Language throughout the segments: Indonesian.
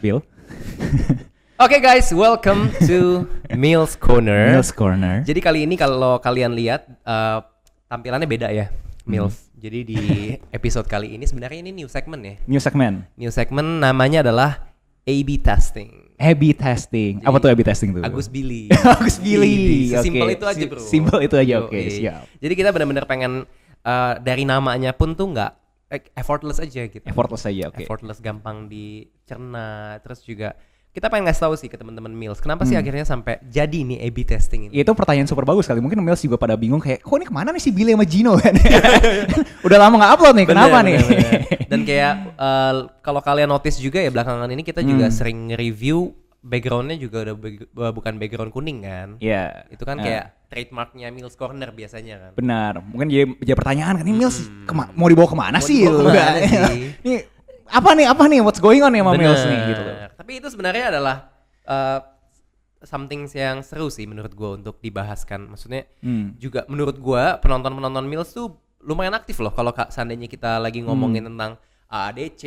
Bill. Oke guys, welcome to Meals Corner. Meals Corner. Jadi kali ini kalau kalian lihat tampilannya beda ya, Meals. Jadi di episode kali ini sebenarnya ini new segment ya. New segment. New segment namanya adalah A/B testing. A/B testing. Jadi, apa tuh A/B testing tuh? Agus Billy. Agus Billy. Sesimpel itu aja bro. Simpel itu aja, oke, siap. Jadi kita benar-benar pengen dari namanya pun tuh nggak effortless aja gitu. Effortless aja, oke. Effortless, gampang dicerna. Terus juga kita pengen ngasih tahu sih ke teman-teman Meals, kenapa sih akhirnya sampai jadi nih A/B testing ini? Itu pertanyaan super bagus kali. Mungkin Meals juga pada bingung kayak, kok ini kemana nih si Billy sama Gino kan? Udah lama nggak upload nih, kenapa nih? Dan kayak kalau kalian notice juga ya belakangan ini kita juga sering review backgroundnya juga udah bukan background kuning kan? Iya. Itu kan kayak trademarknya Meals Corner biasanya kan? Benar. Mungkin jadi pertanyaan kan, ini Meals mau dibawa kemana sih? Ini apa nih what's going on nih sama Meals nih gitu loh. Tapi itu sebenarnya adalah something yang seru sih menurut gue untuk dibahaskan. Maksudnya juga menurut gue penonton Meals tuh lumayan aktif loh kalau seandainya kita lagi ngomongin tentang AADC,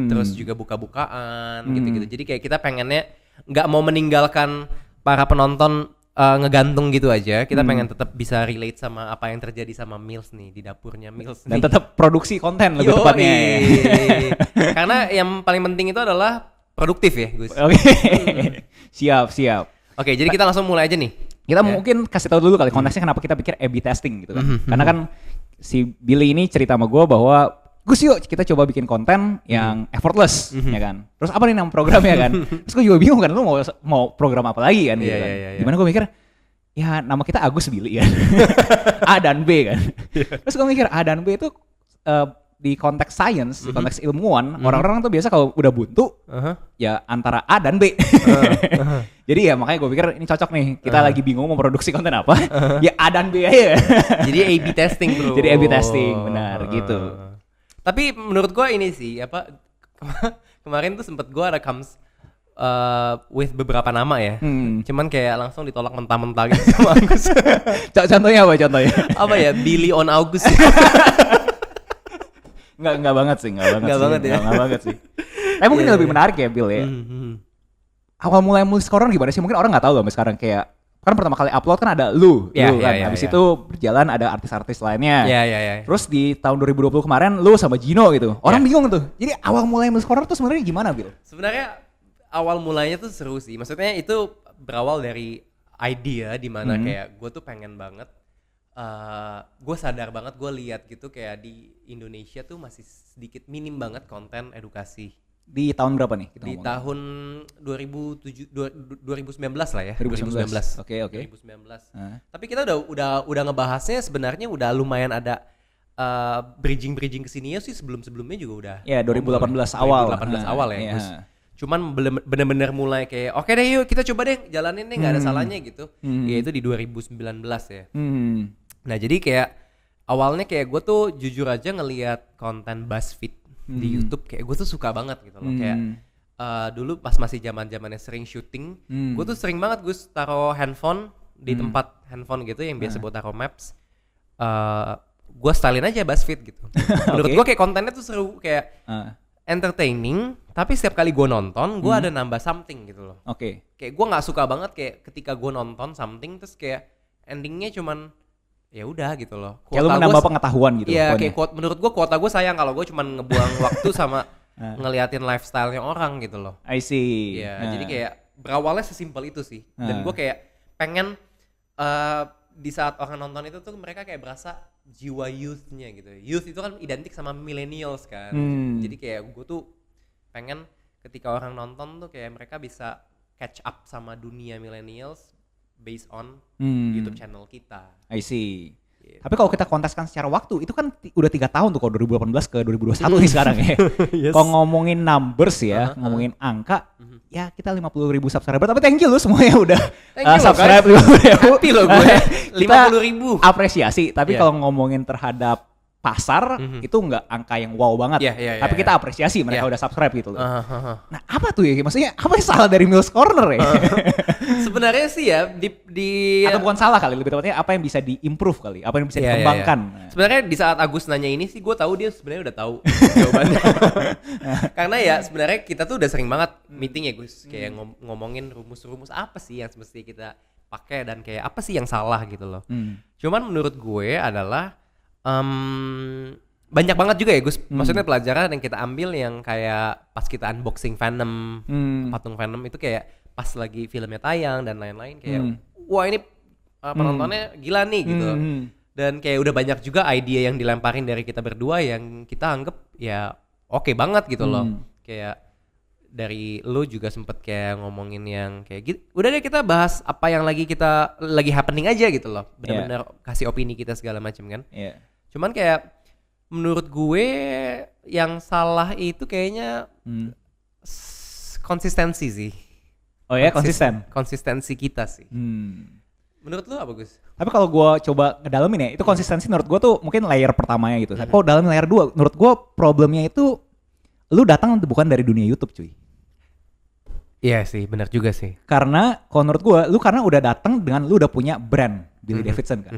terus juga buka-bukaan gitu-gitu. Jadi kayak kita pengennya nggak mau meninggalkan para penonton ngegantung gitu aja. Kita pengen tetap bisa relate sama apa yang terjadi sama Meals nih di dapurnya Meals dan nih. tetap produksi konten lebih tepatnya. Karena yang paling penting itu adalah produktif ya Gus. Oke. Siap. Oke, jadi kita langsung mulai aja nih. Kita mungkin kasih tahu dulu kali konteksnya kenapa kita pikir A/B testing gitu kan. Karena kan si Billy ini cerita sama gue bahwa Gus yuk kita coba bikin konten yang effortless ya kan. Terus apa nih nama programnya kan. Terus gue juga bingung kan, lu mau program apa lagi kan gitu kan. Gimana gue mikir, ya nama kita Agus Billy kan. A dan B kan. Terus gue mikir A dan B itu di konteks science, di konteks ilmuwan, orang-orang tuh biasa kalau udah buntu ya antara A dan B. Jadi ya makanya gue pikir ini cocok nih. Kita lagi bingung mau produksi konten apa. Ya A dan B aja. Jadi A/B testing bro. Jadi A/B testing, benar gitu. Tapi menurut gue ini sih kemarin tuh sempet gue ada comes with beberapa nama ya. Cuman kayak langsung ditolak mentah-mentah gitu sama Agus. Contohnya apa contohnya? Apa ya, Billy on August. Enggak banget sih. Enggak banget sih. Tapi mungkin lebih menarik ya Bill ya. Awal mulai Meals Corner gimana sih? Mungkin orang nggak tahu sampai sekarang kayak kan pertama kali upload kan ada lu kan. Habis itu berjalan ada artis-artis lainnya. Terus di tahun 2020 kemarin lu sama Gino gitu. Orang bingung tuh. Jadi awal mulai Meals Corner tuh sebenarnya gimana, Bill? Sebenarnya awal mulanya tuh seru sih. Maksudnya itu berawal dari idea di mana kayak gue tuh pengen banget gue sadar banget gue lihat gitu kayak di Indonesia tuh masih sedikit minim banget konten edukasi. Di tahun berapa nih? Di tahun 2019 lah ya. 2019. Oke. 2019. Tapi kita udah ngebahasnya sebenarnya udah lumayan ada bridging ke sini ya sih sebelumnya juga udah. Ya 2018 awal. 2018 awal ya. Gus. Cuman bener-bener mulai kayak oke deh yuk kita coba deh jalanin deh nggak ada salahnya gitu. Yaitu di 2019 ya. Nah jadi kayak awalnya kayak gue tuh jujur aja ngelihat konten BuzzFeed di YouTube kayak gue tuh suka banget gitu loh. Kayak dulu pas masih zamannya sering syuting, gue tuh sering banget gue taruh handphone di tempat handphone gitu yang biasa buat taruh maps. Gue stylein aja BuzzFeed gitu. Menurut gue kayak kontennya tuh seru, kayak entertaining, tapi setiap kali gue nonton gue ada nambah something gitu loh. Kayak gue nggak suka banget kayak ketika gue nonton something terus kayak endingnya cuman ya udah gitu loh. Kayak lu menambah pengetahuan gitu. Iya, kayak menurut gue kuota gue sayang kalau gue cuman ngebuang waktu sama ngeliatin lifestyle-nya orang gitu loh. I see. Iya, jadi kayak berawalnya sesimpel itu sih. Dan gue kayak pengen di saat orang nonton itu tuh mereka kayak berasa jiwa youth-nya gitu. Youth itu kan identik sama millennials kan. Jadi kayak gue tuh pengen ketika orang nonton tuh kayak mereka bisa catch up sama dunia millennials based on YouTube channel kita. I see. Yeah. Tapi kalau kita konteskan secara waktu, itu kan udah 3 tahun tuh kalau 2018 ke 2021 nih sekarang ya. Kalau ngomongin numbers ya, ngomongin angka, ya kita 50,000 subscriber. Tapi thank you lu semuanya udah subscribe 50,000. Happy loh gue, 50,000. Apresiasi, tapi kalau ngomongin terhadap pasar itu nggak angka yang wow banget. Tapi kita apresiasi mereka udah subscribe gitu loh. Nah apa tuh ya? Maksudnya apa yang salah dari Mills Corner ya? Sebenarnya sih ya atau bukan salah kali, lebih tepatnya apa yang bisa di-improve kali, apa yang bisa dikembangkan. Sebenarnya di saat Agus nanya ini sih gue tahu dia sebenarnya udah tahu jawabannya. Karena ya sebenarnya kita tuh udah sering banget meeting ya Gus, kayak ngomongin rumus-rumus apa sih yang semesti kita pakai dan kayak apa sih yang salah gitu loh. Cuman menurut gue adalah banyak banget juga ya Gus, maksudnya pelajaran yang kita ambil yang kayak pas kita unboxing Venom, patung Venom itu kayak pas lagi filmnya tayang dan lain-lain kayak wah ini penontonnya gila nih gitu. Dan kayak udah banyak juga ide yang dilemparin dari kita berdua yang kita anggap ya oke banget gitu loh. Kayak dari lu juga sempet kayak ngomongin yang kayak gitu. Udah deh kita bahas apa yang lagi happening aja gitu loh. Benar-benar kasih opini kita segala macam kan. Cuman kayak menurut gue yang salah itu kayaknya konsistensi sih. Oh ya, konsistensi kita sih. Menurut lu apa Gus? Tapi kalau gue coba ngedalamin ya, itu konsistensi menurut gue tuh mungkin layer pertamanya gitu. Tapi kalau dalam layer 2, menurut gue problemnya itu lu datang bukan dari dunia YouTube cuy. Iya sih, benar juga sih. Karena kalau menurut gue, lu karena udah datang dengan lu udah punya brand Billy Davidson kan.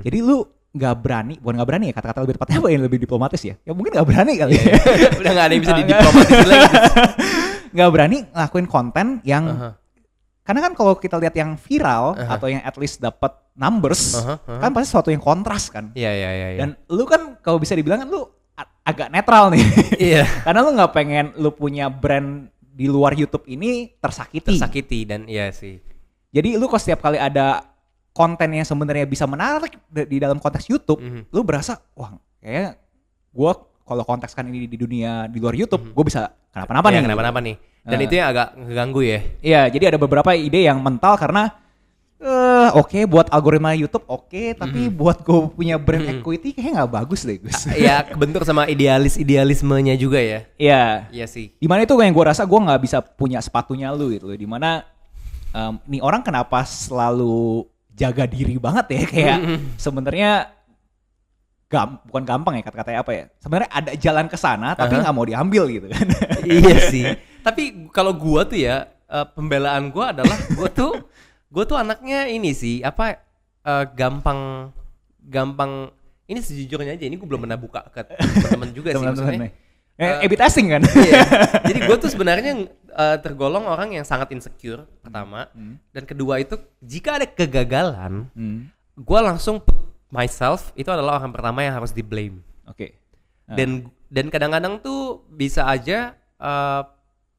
Jadi lu bukan nggak berani ya, kata-kata lebih tepatnya apa yang lebih diplomatis ya? Ya mungkin nggak berani kali ya. Udah nggak ada yang bisa didiplomatis lagi. Nggak berani ngelakuin konten yang karena kan kalau kita lihat yang viral atau yang at least dapat numbers kan pasti sesuatu yang kontras kan. Iya. Dan lu kan kalau bisa dibilang kan lu agak netral nih. Iya. Karena lu nggak pengen lu punya brand di luar YouTube ini tersakiti dan iya sih. Jadi lu kalau setiap kali ada konten yang sebenarnya bisa menarik di dalam konteks YouTube, lu berasa wah kayaknya gue kalau kontekskan ini di dunia di luar YouTube, gue bisa kenapa-napa nih. Dan itu yang agak ngeganggu ya. Iya, jadi ada beberapa ide yang mental karena oke, buat algoritma YouTube tapi buat gue punya brand equity kayaknya nggak bagus deh Gus. Iya, kebentur sama idealismenya juga ya. Iya sih. Dimana itu yang gue rasa gue nggak bisa punya sepatunya lu gitu. Dimana nih orang kenapa selalu jaga diri banget ya, kayak sebenarnya bukan gampang ya kata-katanya apa ya. Sebenarnya ada jalan ke sana tapi nggak mau diambil gitu kan. Iya sih. Tapi kalau gua tuh ya pembelaan gua adalah gua tuh anaknya ini sih gampang ini sejujurnya aja ini gua belum pernah buka ke teman-teman juga sih maksudnya. A/B testing kan. Iya. Jadi gua tuh sebenarnya tergolong orang yang sangat insecure pertama dan kedua itu jika ada kegagalan gua langsung put myself itu adalah orang pertama yang harus di blame. Dan kadang-kadang tuh bisa aja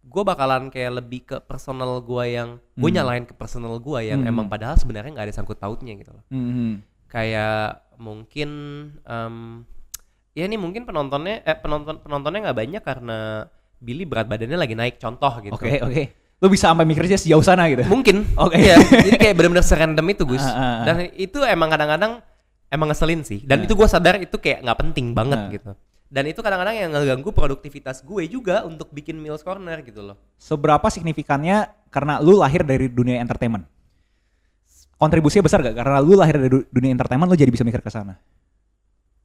gue bakalan kayak lebih ke personal gue yang gue nyalain ke personal gue yang emang padahal sebenarnya nggak ada sangkut pautnya gitu loh. Kayak mungkin ya nih mungkin penontonnya nggak banyak karena Billy berat badannya lagi naik contoh gitu. Oke. Lu bisa sampai mikirnya sejauh sana gitu? Mungkin. Iya. Jadi kayak benar-benar serandom itu Gus. Dan itu emang kadang-kadang emang ngeselin sih. Dan itu gue sadar itu kayak nggak penting banget gitu. Dan itu kadang-kadang yang ngeganggu produktivitas gue juga untuk bikin Mills Corner gitu loh. Seberapa signifikannya karena lu lahir dari dunia entertainment? Kontribusinya besar gak? Karena lu lahir dari dunia entertainment, lu jadi bisa mikir ke sana?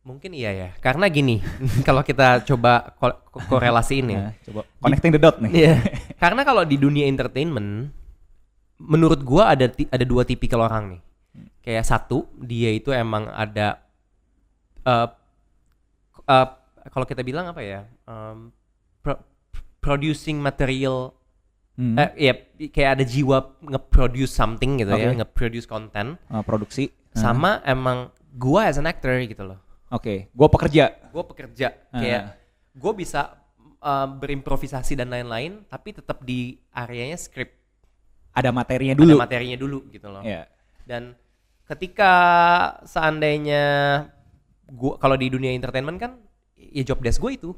Mungkin iya ya. Karena gini, kalau kita coba korelasiin ya. Coba connecting the dot nih. Iya. Karena kalau di dunia entertainment, menurut gue ada dua tipikal orang nih. Kayak satu, dia itu emang ada kalau kita bilang apa ya, producing material, ya kayak ada jiwa nge-produce something gitu ya, nge-produce konten, produksi, sama emang gua as an actor gitu loh. Gua pekerja, kayak gua bisa berimprovisasi dan lain-lain, tapi tetap di areanya script. Ada materinya dulu gitu loh. Dan ketika seandainya gua kalau di dunia entertainment kan ya job desk gue itu.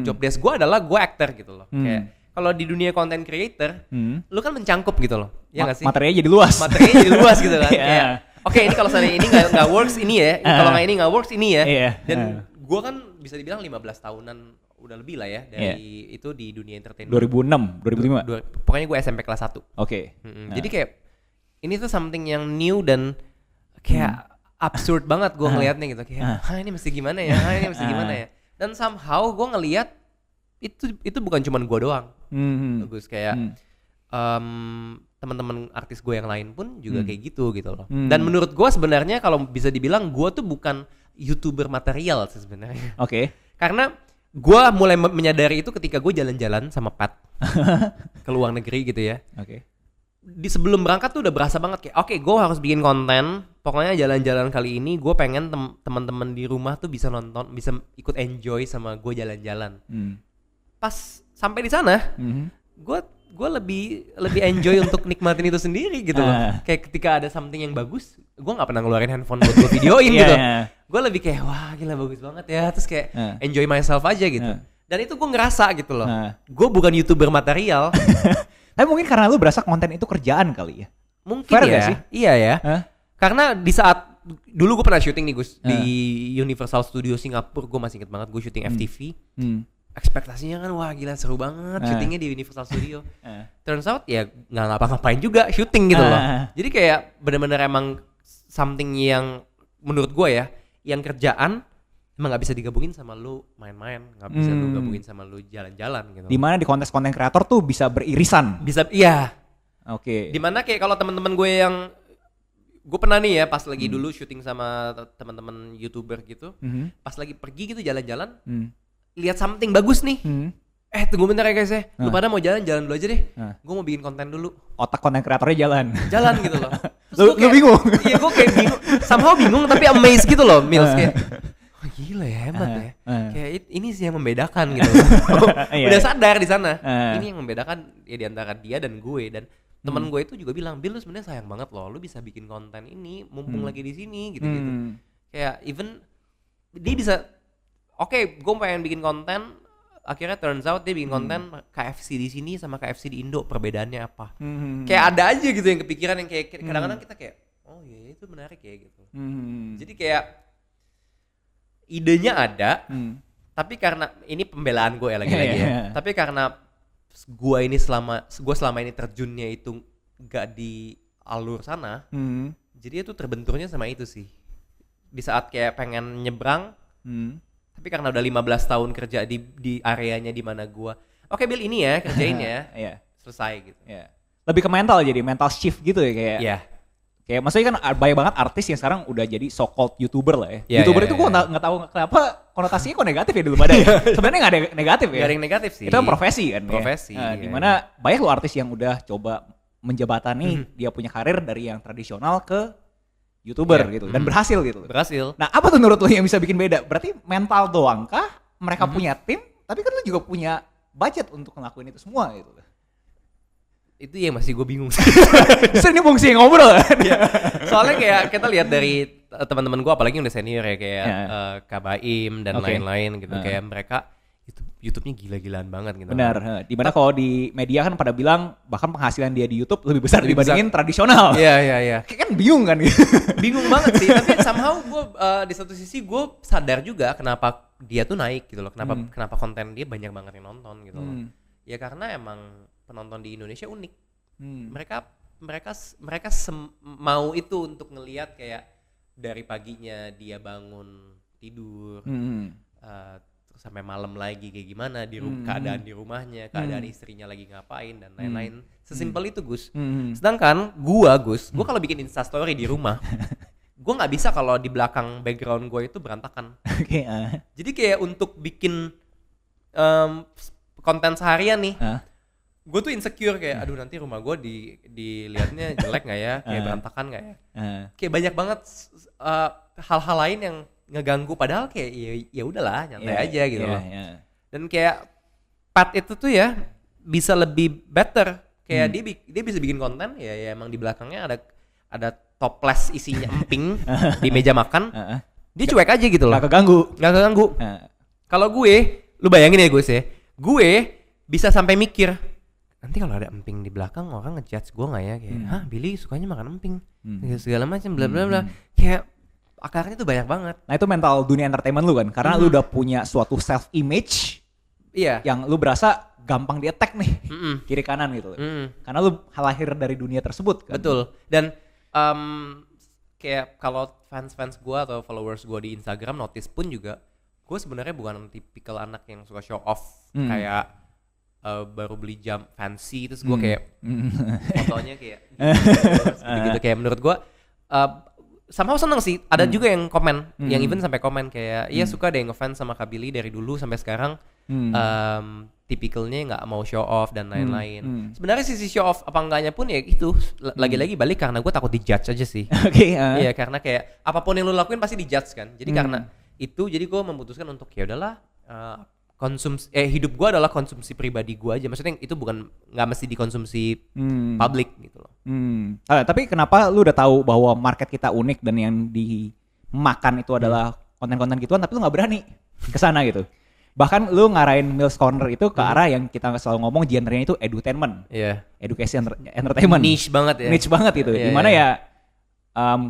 Job desk gue adalah gue actor gitu loh. Kayak kalau di dunia content creator, lu kan mencangkup gitu loh. Ya enggak sih? Materinya jadi luas gitu kan. Kayak oke, ini kalau misalnya ini enggak works ini ya. Kalau ini enggak works ini ya. Dan gue kan bisa dibilang 15 tahunan udah lebih lah ya dari itu di dunia entertainment. 2006, 2005. Pokoknya gue SMP kelas 1. Jadi kayak ini tuh something yang new dan kayak absurd banget gue ngelihatnya gitu kayak, ini mesti gimana ya, ini mesti gimana ya. Dan somehow gue ngelihat itu bukan cuman gue doang, Gus, kayak teman-teman artis gue yang lain pun juga kayak gitu loh. Dan menurut gue sebenarnya kalau bisa dibilang gue tuh bukan YouTuber material sih sebenarnya. Oke. Karena gue mulai menyadari itu ketika gue jalan-jalan sama Pat ke luar negeri gitu ya. Oke. Di sebelum berangkat tuh udah berasa banget kayak oke, gue harus bikin konten. Pokoknya jalan-jalan kali ini gue pengen teman-teman di rumah tuh bisa nonton, bisa ikut enjoy sama gue jalan-jalan. Pas sampai di sana, gue lebih enjoy untuk nikmatin itu sendiri gitu loh. Kayak ketika ada something yang bagus, gue nggak pernah ngeluarin handphone buat gue videoin gitu. Gue lebih kayak wah gila bagus banget ya, terus kayak enjoy myself aja gitu. Dan itu gue ngerasa gitu loh. Gue bukan YouTuber material. Tapi mungkin karena lu berasa konten itu kerjaan kali ya. Mungkin fair ya. Sih? Iya ya. Karena di saat dulu gue pernah syuting nih Gus di Universal Studio Singapura, gue masih inget banget gue syuting FTV. Ekspektasinya kan wah gila seru banget syutingnya di Universal Studio. Turns out ya nggak ngapa-ngapain juga syuting gitu loh. Jadi kayak bener-bener emang something yang menurut gue ya, yang kerjaan emang nggak bisa digabungin sama lu main-main, nggak bisa lu gabungin sama lu jalan-jalan gitu. Dimana di kontes konten kreator tuh bisa beririsan. Bisa, iya. Oke. Dimana kayak kalau teman-teman gue yang gue pernah nih ya pas lagi dulu syuting sama teman-teman YouTuber gitu, pas lagi pergi gitu jalan-jalan, lihat something bagus nih. Tunggu bentar ya guys ya, lu pada mau jalan dulu aja deh. Gue mau bikin konten dulu. Otak konten kreatornya jalan gitu loh. Lu bingung? Iya gue kayak bingung, somehow bingung tapi amazed gitu loh, Mills kayak. Oh gila ya, hebat ya. Kayak ini sih yang membedakan gitu. Udah sadar di sana. Ini yang membedakan ya di antara dia dan gue, dan teman gue itu juga bilang, "Bil, lu sebenarnya sayang banget loh, lu bisa bikin konten ini mumpung lagi di sini gitu-gitu." Kayak even dia bisa gue pengen bikin konten, akhirnya turns out dia bikin konten KFC di sini sama KFC di Indo, perbedaannya apa? Kayak ada aja gitu yang kepikiran, yang kayak kadang-kadang kita kayak, "Oh iya itu menarik ya" gitu. Jadi kayak idenya ada, tapi karena ini pembelaan gue ya lagi-lagi ya. Tapi karena gue selama ini terjunnya itu gak di alur sana, jadi itu terbenturnya sama itu sih. Di saat kayak pengen nyebrang, tapi karena udah 15 tahun kerja di areanya di mana gue, oke Bil ini ya kerjain ya, selesai gitu. Lebih ke mental, jadi mental shift gitu ya kayak. Kayak maksudnya kan banyak banget artis yang sekarang udah jadi so called YouTuber lah ya. YouTuber itu gue nggak tahu kenapa konotasinya kok negatif ya dulu pada ya. Sebenarnya nggak ada negatif ya. Gak ada yang negatif sih. Itu kan profesi kan. Profesi. Ya. Dimana banyak lo artis yang udah coba menjebatani dia punya karir dari yang tradisional ke YouTuber gitu dan berhasil gitu. Berhasil. Nah apa tuh menurut lo yang bisa bikin beda? Berarti mental doang kah? Mereka punya tim, tapi kan lo juga punya budget untuk ngelakuin itu semua gitu. Itu yang masih gue bingung sih. Justru ini fungsi ngobrol kan? Soalnya kayak kita lihat dari teman-teman gue, apalagi yang udah senior ya kayak Kak Baim dan lain-lain gitu, kayak mereka YouTube-nya gila-gilaan banget gitu. Benar. Dimana kalau di media kan pada bilang bahkan penghasilan dia di YouTube lebih besar dibandingin tradisional. Iya. Kayak kan bingung kan gitu. Bingung banget sih. Tapi somehow gue di satu sisi gue sadar juga kenapa dia tuh naik gitu loh. Kenapa konten dia banyak banget yang nonton gitu loh. Ya karena emang penonton di Indonesia unik. Mereka mau itu untuk ngelihat kayak dari paginya dia bangun tidur, terus sampai malam lagi kayak gimana di keadaan di rumahnya, keadaan istrinya lagi ngapain dan lain-lain. Sesimpel itu Gus. Sedangkan gua kalau bikin Insta story di rumah, gua nggak bisa kalau di belakang background gua itu berantakan. Jadi kayak untuk bikin konten seharian nih, gue tuh insecure kayak aduh nanti rumah gue dilihatnya jelek nggak ya, kayak berantakan nggak ya, kayak banyak banget hal-hal lain yang ngeganggu, padahal kayak ya udahlah nyantai aja gitu loh. Dan kayak Pat itu tuh ya bisa lebih better, kayak dia bisa bikin konten ya emang di belakangnya ada toples isinya emping di meja makan, dia cuek aja gitu loh, nggak keganggu. Kalau gue, lu bayangin ya gue bisa sampai mikir, nanti kalau ada emping di belakang orang ngejudge gue nggak ya, kayak Billy sukanya makan emping, segala macam bla bla bla, kayak akarnya tuh banyak banget. Nah itu mental dunia entertainment lu kan, karena lu udah punya suatu self image, yang lu berasa gampang di attack nih kiri kanan gitu, karena lu lahir dari dunia tersebut kan. Betul. Dan kayak kalau fans gue atau followers gue di Instagram notice pun juga, gue sebenarnya bukan tipikal anak yang suka show off kayak baru beli jam fancy terus gue kayak fotonya kayak gitu kayak menurut gue somehow seneng sih. Ada juga yang komen, yang even sampai komen kayak iya suka deh ngefans sama Kak Billy dari dulu sampai sekarang. Tipikalnya nggak mau show off dan lain-lain. Sebenarnya sisi show off apa enggaknya pun ya itu lagi-lagi balik karena gue takut dijudge aja sih. Iya karena kayak apapun yang lu lakuin pasti dijudge kan. Jadi karena itu jadi gue memutuskan untuk ya udahlah hidup gue adalah konsumsi pribadi gue aja. Maksudnya itu bukan nggak mesti dikonsumsi publik gitu loh. Tapi kenapa lu udah tahu bahwa market kita unik dan yang dimakan itu adalah konten-konten gituan tapi lu nggak berani ke sana gitu? Bahkan lu ngarahin Mills Corner itu ke arah yang kita selalu ngomong genrenya itu edutainment. Education entertainment. Niche banget ya. Niche banget itu. Dimana ya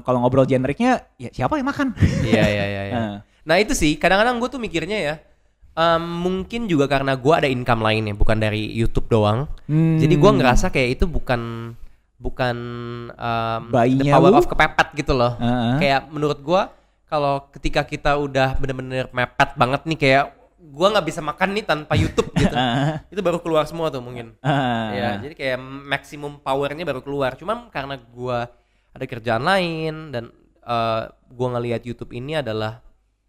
kalau ngobrol generiknya ya siapa yang makan? Iya. Nah itu sih kadang-kadang gue tuh mikirnya ya mungkin juga karena gue ada income lainnya bukan dari YouTube doang. Jadi gue ngerasa kayak itu bukan the power of kepepet gitu loh. Kayak menurut gue kalau ketika kita udah bener-bener mepet banget nih kayak gue nggak bisa makan nih tanpa YouTube gitu. Itu baru keluar semua tuh mungkin. Ya, jadi kayak maksimum powernya baru keluar. Cuma karena gue ada kerjaan lain dan gue ngelihat YouTube ini adalah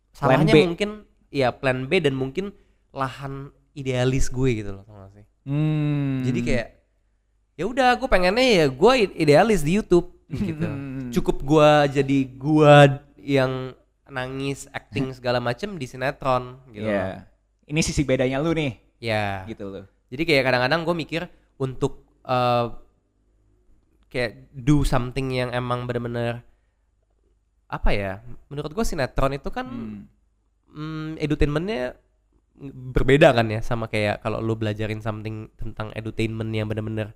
salahnya mungkin ya plan B dan mungkin lahan idealis gue gitu loh, tau gak sih? Jadi kayak ya udah gue pengennya ya gue idealis di YouTube gitu. Cukup gue jadi gue yang nangis, acting segala macem di sinetron gitu. Ini sisi bedanya lu nih. Gitu loh. Jadi kayak kadang-kadang gue mikir untuk kayak do something yang emang bener-bener apa ya? Menurut gue sinetron itu kan edutainmentnya berbeda kan ya sama kayak kalau lu belajarin something tentang edutainment yang bener-bener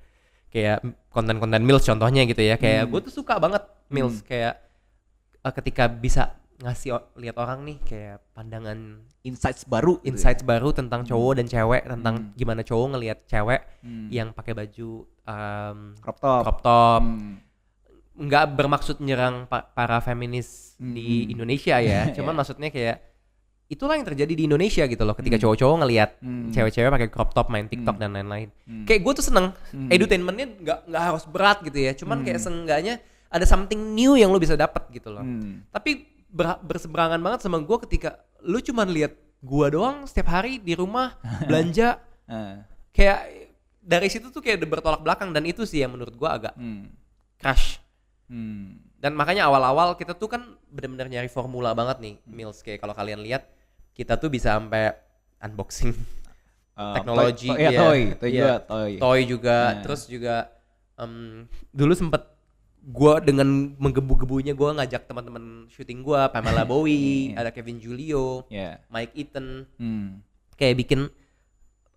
kayak konten-konten Mills contohnya gitu ya. Kayak gue tuh suka banget Mills kayak ketika bisa ngasih lihat orang nih kayak pandangan insights baru tentang cowok dan cewek, tentang gimana cowok ngelihat cewek yang pakai baju crop top. Nggak bermaksud nyerang para feminis di Indonesia ya, cuman maksudnya kayak itulah yang terjadi di Indonesia gitu loh ketika cowok-cowok ngelihat cewek-cewek pakai crop top main TikTok dan lain-lain. Kayak gue tuh seneng edutainmentnya nggak harus berat gitu ya, cuman kayak seenggaknya ada something new yang lo bisa dapat gitu loh. Tapi berseberangan banget sama gue ketika lu cuman lihat gue doang setiap hari di rumah belanja. Kayak dari situ tuh kayak udah bertolak belakang dan itu sih yang menurut gue agak crash. Dan makanya awal-awal kita tuh kan benar-benar nyari formula banget nih Mills. Kayak kalau kalian lihat kita tuh bisa sampai unboxing teknologi toy juga. Terus juga dulu sempet gue dengan menggebu-gebunya gue ngajak teman-teman syuting gue, Pamela Bowie, ada Kevin Julio, Mike Eaton, kayak bikin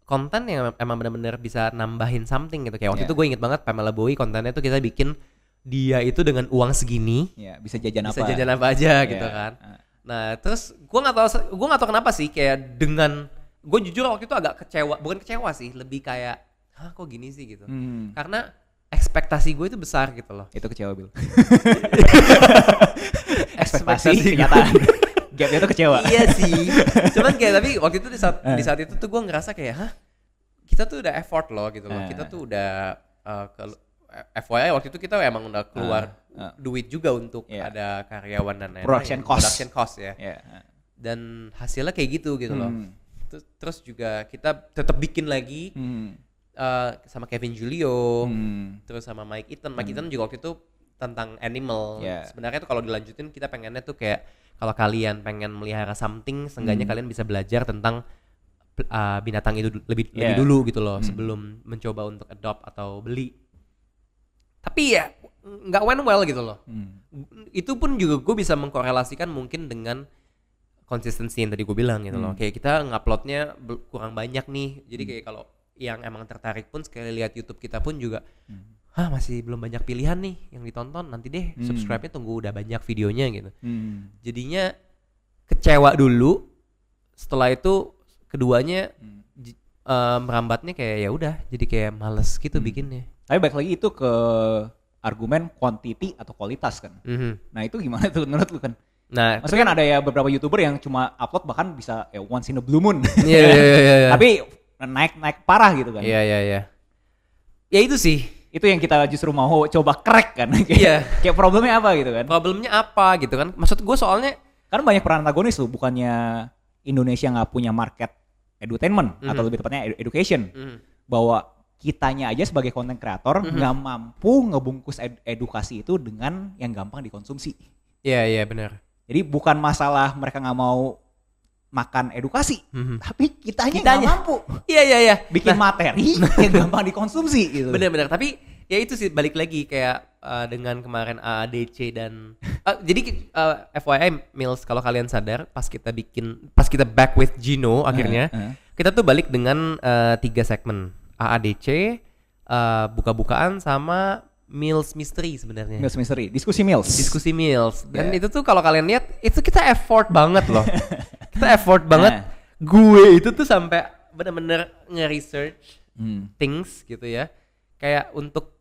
konten yang emang benar-benar bisa nambahin something gitu. Kayak waktu itu gue inget banget Pamela Bowie kontennya tuh kita bikin dia itu dengan uang segini bisa jajan apa aja gitu kan. Nah terus gue nggak tahu kenapa sih kayak dengan gue jujur waktu itu agak bukan kecewa sih, lebih kayak kok gini sih gitu. Karena ekspektasi gue itu besar gitu loh. Itu kecewa Bil. ekspektasi kenyataan. Gapnya tuh kecewa. Iya sih. Cuman kayak tapi waktu itu di saat itu tuh gue ngerasa kayak kita tuh udah effort loh gitu loh. Kita tuh udah FYI waktu itu kita emang udah keluar duit juga untuk ada karyawan dan lain-lain. Production cost ya. Dan hasilnya kayak gitu loh. Terus juga kita tetap bikin lagi. Sama Kevin Julio, terus sama Mike Eaton. Mike Eaton juga waktu itu tentang animal. Sebenarnya tuh kalau dilanjutin kita pengennya tuh kayak kalau kalian pengen melihara something, seenggaknya kalian bisa belajar tentang binatang itu lebih dulu gitu loh sebelum mencoba untuk adopt atau beli. Tapi ya nggak went well gitu loh. Itu pun juga gue bisa mengkorelasikan mungkin dengan konsistensi yang tadi gue bilang gitu loh. Kayak kita nguploadnya kurang banyak nih. Jadi kayak kalau yang emang tertarik pun sekali lihat YouTube kita pun juga masih belum banyak pilihan nih yang ditonton, nanti deh subscribe-nya tunggu udah banyak videonya gitu. Jadinya kecewa dulu, setelah itu keduanya merambatnya kayak ya udah jadi kayak males gitu bikinnya. Tapi balik lagi itu ke argumen quantity atau kualitas kan. Nah itu gimana tuh menurut lu kan? Nah, maksudnya kan ada ya beberapa YouTuber yang cuma upload bahkan bisa once in a blue moon. Iya. Tapi naik parah gitu kan. Iya. Ya itu sih. Itu yang kita justru mau coba crack kan. Kayak problemnya apa gitu kan. Problemnya apa gitu kan. Maksud gue soalnya kan banyak peran antagonis tuh, bukannya Indonesia nggak punya market edutainment atau lebih tepatnya education. Bahwa kitanya aja sebagai content creator nggak mampu ngebungkus edukasi itu dengan yang gampang dikonsumsi. Iya benar. Jadi bukan masalah mereka nggak mau makan edukasi, tapi kitanya nggak mampu. Iya. Bikin materi yang gampang dikonsumsi gitu. Benar. Tapi ya itu sih balik lagi kayak dengan kemarin AADC dan jadi FYI Mills, kalau kalian sadar pas kita back with Gino akhirnya kita tuh balik dengan 3 segmen AADC, buka-bukaan sama Mills Mystery sebenarnya. Mills Mystery, diskusi Mills. Dan itu tuh kalau kalian lihat itu kita effort banget loh. Kita effort banget. Gue itu tuh sampai bener-bener nge-research things gitu ya. Kayak untuk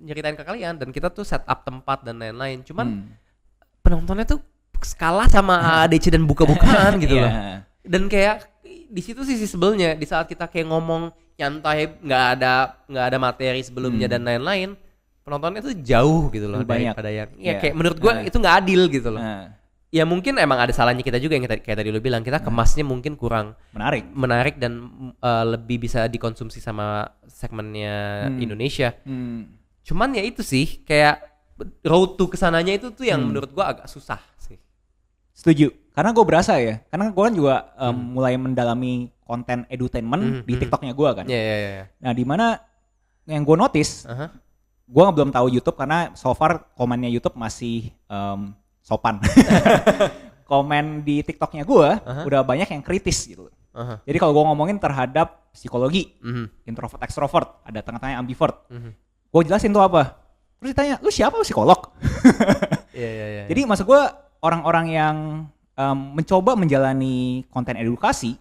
nyeritain ke kalian, dan kita tuh set up tempat dan lain-lain. Cuman penontonnya tuh kalah sama AADC dan buka-bukaan gitu loh. Dan kayak di situ sisi sebelnya, di saat kita kayak ngomong nyantai, nggak ada materi sebelumnya dan lain-lain, penontonnya tuh jauh gitu loh daripada yang kayak menurut gue itu nggak adil gitu loh. Ya mungkin emang ada salahnya kita juga yang kayak tadi lu bilang, kita kemasnya mungkin kurang menarik dan lebih bisa dikonsumsi sama segmennya Indonesia. Cuman ya itu sih kayak road to kesananya itu tuh yang menurut gue agak susah sih. Setuju. Karena gue berasa ya, karena gue kan juga mulai mendalami konten edutainment di TikToknya gue kan. Nah di mana yang gue notice, gue belum tahu YouTube karena so far komennya YouTube masih sopan. Komen di TikToknya gue udah banyak yang kritis gitu. Jadi kalau gue ngomongin terhadap psikologi, introvert, extrovert, ada tengah-tengahnya ambivert, gue jelasin tuh apa. Terus ditanya, lu siapa, lu psikolog? Jadi maksud gue orang-orang yang mencoba menjalani konten edukasi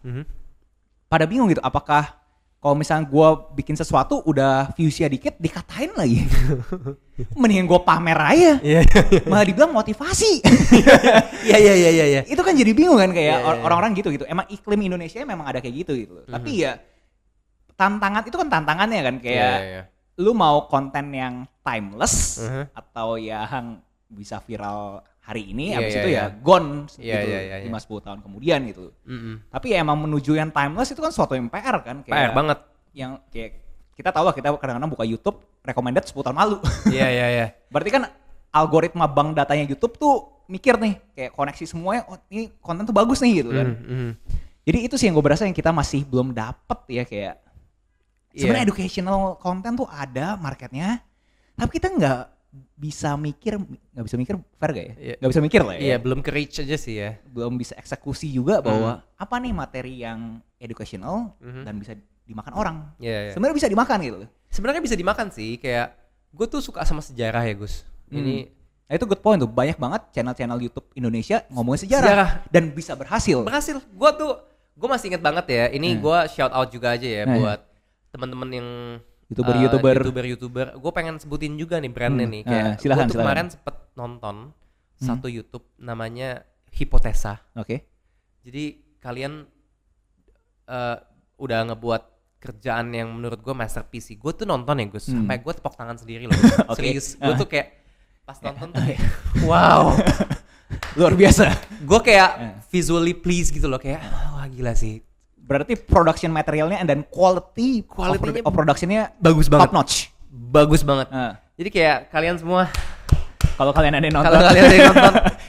pada bingung gitu, apakah kalau misalnya gue bikin sesuatu udah viewsnya dikit dikatain lagi. Mendingan gue pamer aja. Malah dibilang motivasi. Iya. Itu kan jadi bingung kan kayak orang-orang gitu. Emang iklim Indonesia memang ada kayak gitu. Tapi ya tantangan itu kan tantangannya kan kayak lu mau konten yang timeless atau yang bisa viral hari ini, abis itu gone gitu 5-10 tahun kemudian gitu. Tapi ya emang menuju yang timeless itu kan suatu yang PR kan. PR banget. Yang kayak kita tahu lah, kita kadang-kadang buka YouTube recommended 10 tahun lalu. Iya. Berarti kan algoritma bank datanya YouTube tuh mikir nih kayak koneksi semuanya, oh ini konten tuh bagus nih gitu kan. Jadi itu sih yang gue berasa yang kita masih belum dapet ya, kayak sebenarnya educational content tuh ada marketnya, tapi kita nggak bisa mikir fair gak ya? Nggak bisa mikir lah ya. Iya, belum ke reach aja sih ya. Belum bisa eksekusi juga bahwa apa nih materi yang educational dan bisa dimakan orang. Sebenarnya bisa dimakan gitu. Sebenarnya bisa dimakan sih, kayak gue tuh suka sama sejarah ya Gus. Ini nah itu good point tuh, banyak banget channel-channel YouTube Indonesia ngomongin sejarah dan bisa berhasil. Gue masih inget banget ya. Ini gue shout out juga aja ya buat teman-teman yang YouTuber. Gue pengen sebutin juga nih brandnya nih. Kayak gue tuh kemarin sempet nonton satu YouTube namanya Hipotesa. Jadi kalian udah ngebuat kerjaan yang menurut gue masterpiece. Gue tuh nonton ya Gus, sampai gue tepuk tangan sendiri loh. Serius, gue tuh kayak pas nonton tuh kayak wow, luar biasa. Gue kayak visually pleased gitu loh, kayak wah gila sih. Berarti production materialnya dan quality of productionnya bagus banget, top notch. Bagus banget. Jadi kayak kalian semua, kalau kalian ada yang nonton,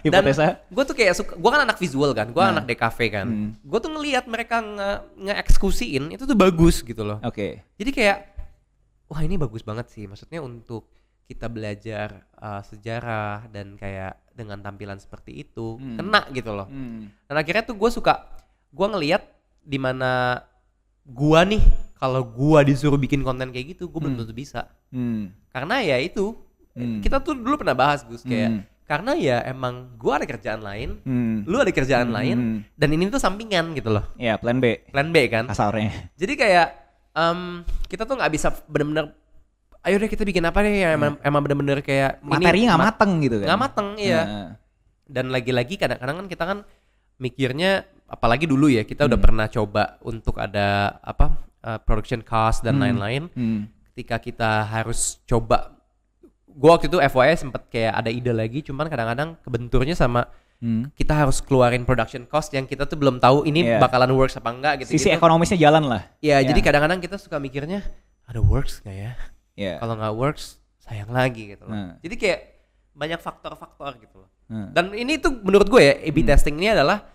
dan gue tuh kayak suka, gue kan anak visual kan, gue anak DKV kan, gue tuh ngelihat mereka nge-eksekusiin itu tuh bagus gitu loh. Jadi kayak wah ini bagus banget sih, maksudnya untuk kita belajar sejarah dan kayak dengan tampilan seperti itu kena gitu loh. Dan akhirnya tuh gue ngelihat dimana gua nih, kalau gua disuruh bikin konten kayak gitu gue belum tentu bisa. Karena ya itu kita tuh dulu pernah bahas Gus, kayak karena ya emang gua ada kerjaan lain, lu ada kerjaan lain, dan ini tuh sampingan gitu loh. Plan B kan kasarnya. Jadi kayak kita tuh nggak bisa benar-benar ayo deh kita bikin apa nih yang emang bener-bener kayak materinya nggak mateng gitu kan. Nggak mateng, iya. Dan lagi-lagi kadang-kadang kan kita kan mikirnya, apalagi dulu ya kita udah pernah coba untuk ada production cost dan lain-lain. Ketika kita harus coba, gua waktu itu FYI sempet kayak ada ide lagi, cuman kadang-kadang kebenturnya sama kita harus keluarin production cost yang kita tuh belum tahu ini bakalan works apa enggak gitu. Sisi ekonomisnya jalan lah. Iya, jadi kadang-kadang kita suka mikirnya ada works nggak ya? Kalau nggak works sayang lagi gitu loh. Jadi kayak banyak faktor-faktor gitu loh. Dan ini tuh menurut gue ya A/B testing ini adalah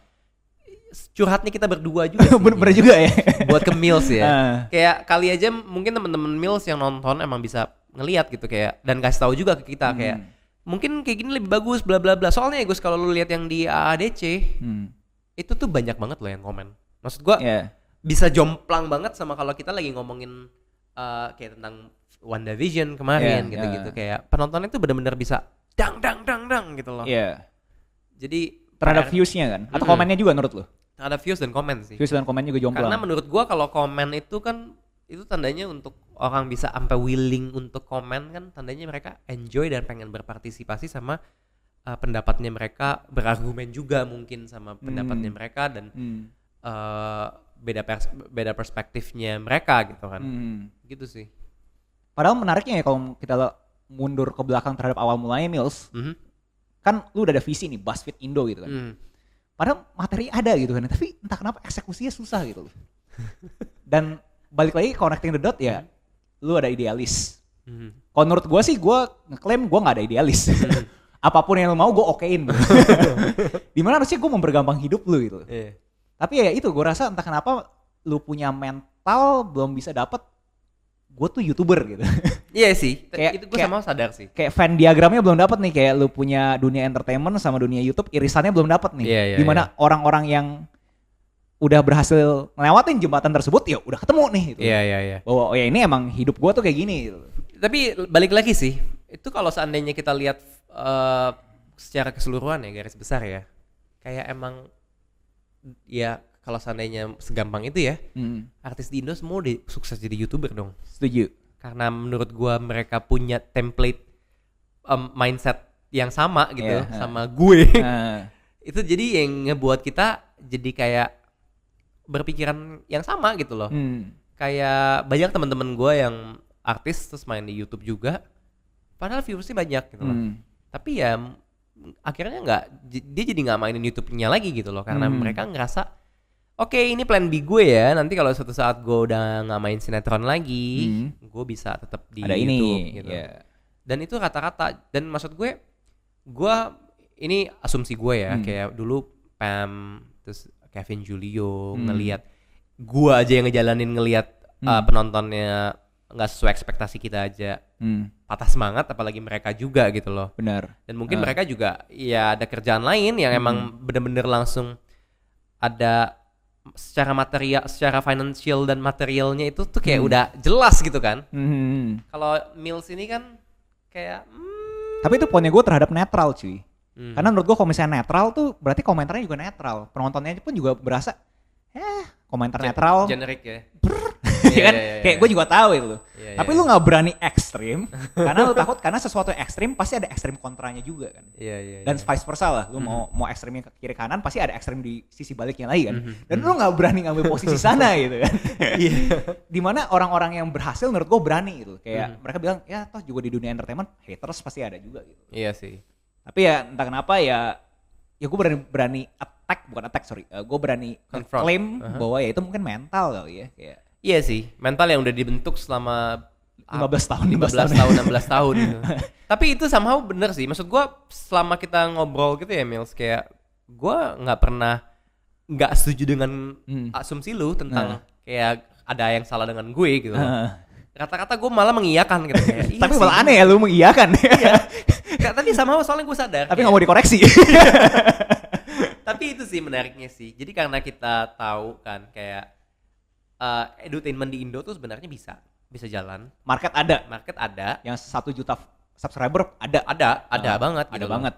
curhatnya kita berdua juga. Bener juga ya. Buat ke Mills ya. Kayak kali aja mungkin teman-teman Mills yang nonton emang bisa ngelihat gitu kayak dan kasih tahu juga ke kita kayak mungkin kayak gini lebih bagus bla bla bla. Soalnya ya Gus kalau lu lihat yang di AADC itu tuh banyak banget loh yang komen. Maksud gue bisa jomplang banget sama kalau kita lagi ngomongin kayak tentang WandaVision kemarin gitu-gitu kayak penontonnya tuh benar-benar bisa dang gitu loh. Jadi terhadap views-nya kan atau komennya juga menurut lu? Terhadap views dan komen sih. Views dan komen juga jomplang. Karena menurut gua kalau komen itu kan itu tandanya untuk orang bisa sampai willing untuk komen kan tandanya mereka enjoy dan pengen berpartisipasi sama pendapatnya mereka, berargumen juga mungkin sama pendapatnya mereka dan beda perspektifnya mereka gitu kan. Gitu sih. Padahal menariknya ya kalau kita mundur ke belakang terhadap awal mulanya Mills, kan lu udah ada visi nih BuzzFeed Indo gitu kan. Padahal materi ada gitu kan, tapi entah kenapa eksekusinya susah gitu loh. Dan balik lagi connecting the dot ya, lu ada idealis. Kalau menurut gue sih, gue ngeklaim gue gak ada idealis. Apapun yang lu mau gue okein. Dimana harusnya gue mempergampang hidup lu gitu. Tapi ya itu gue rasa entah kenapa lu punya mental belum bisa dapet gue tuh YouTuber gitu. Iya sih, itu gue sama sadar sih. Kayak Venn diagramnya belum dapet nih, kayak lu punya dunia entertainment sama dunia YouTube, irisannya belum dapet nih. Dimana orang-orang yang udah berhasil ngelewatin jembatan tersebut ya udah ketemu nih gitu. Iya. Bahwa oh ya ini emang hidup gue tuh kayak gini gitu. Tapi balik lagi sih, itu kalau seandainya kita lihat secara keseluruhan ya garis besar ya, kayak emang ya kalau seandainya segampang itu ya, artis di Indo semua udah sukses jadi YouTuber dong. Setuju. Karena menurut gua mereka punya template mindset yang sama gitu sama gue. Itu jadi yang ngebuat kita jadi kayak berpikiran yang sama gitu loh. Kayak banyak teman-teman gua yang artis terus main di YouTube juga. Padahal viewersnya banyak gitu loh. Tapi ya akhirnya dia jadi nggak mainin YouTube-nya lagi gitu loh. Karena mereka ngerasa oke, ini plan B gue ya. Nanti kalau suatu saat gue udah nggak main sinetron lagi, gue bisa tetap di ada YouTube ini, gitu. Dan itu rata-rata. Dan maksud gue ini asumsi gue ya. Kayak dulu Pam, terus Kevin Julio ngelihat gue aja yang ngejalanin penontonnya nggak sesuai ekspektasi kita aja, patah semangat. Apalagi mereka juga gitu loh. Benar. Dan mungkin mereka juga ya ada kerjaan lain yang emang bener-bener langsung ada secara material, secara financial dan materialnya itu tuh kayak udah jelas gitu kan. Kalau Mills ini kan kayak tapi itu poinnya gue terhadap netral cuy. Karena menurut gue kalau misalnya netral tuh berarti komentarnya juga netral. Penontonnya pun juga berasa komentar netral. Generik ya. Kan? Kayak gue juga tahu itu. Tapi lu gak berani ekstrim karena lu takut karena sesuatu yang ekstrim pasti ada ekstrim kontranya juga kan. Dan vice versa lah. Lu mau ekstrimnya ke kiri kanan pasti ada ekstrim di sisi baliknya lagi kan. Dan lu gak berani ngambil posisi sana gitu kan. Dimana orang-orang yang berhasil menurut gue berani gitu. Kayak mereka bilang ya toh juga di dunia entertainment haters pasti ada juga gitu. Iya sih. Tapi ya entah kenapa ya gue berani gue berani claim bahwa ya itu mungkin mental kali ya kayak. Iya sih, mental yang udah dibentuk selama 15 tahun 16 tahun gitu. Tapi itu somehow bener sih. Maksud gue selama kita ngobrol gitu ya Mills, kayak gue gak setuju dengan asumsi lu tentang kayak ada yang salah dengan gue gitu. Kata-kata gue malah mengiyakan gitu kayak. Tapi malah aneh ya lu mengiyakan. Iya. Tapi somehow soalnya gue sadar. Tapi gak mau dikoreksi. Tapi itu sih menariknya sih. Jadi karena kita tahu kan kayak edutainment di Indo tuh sebenarnya bisa jalan. Market ada. Yang 1 juta subscriber ada banget. Ada banget.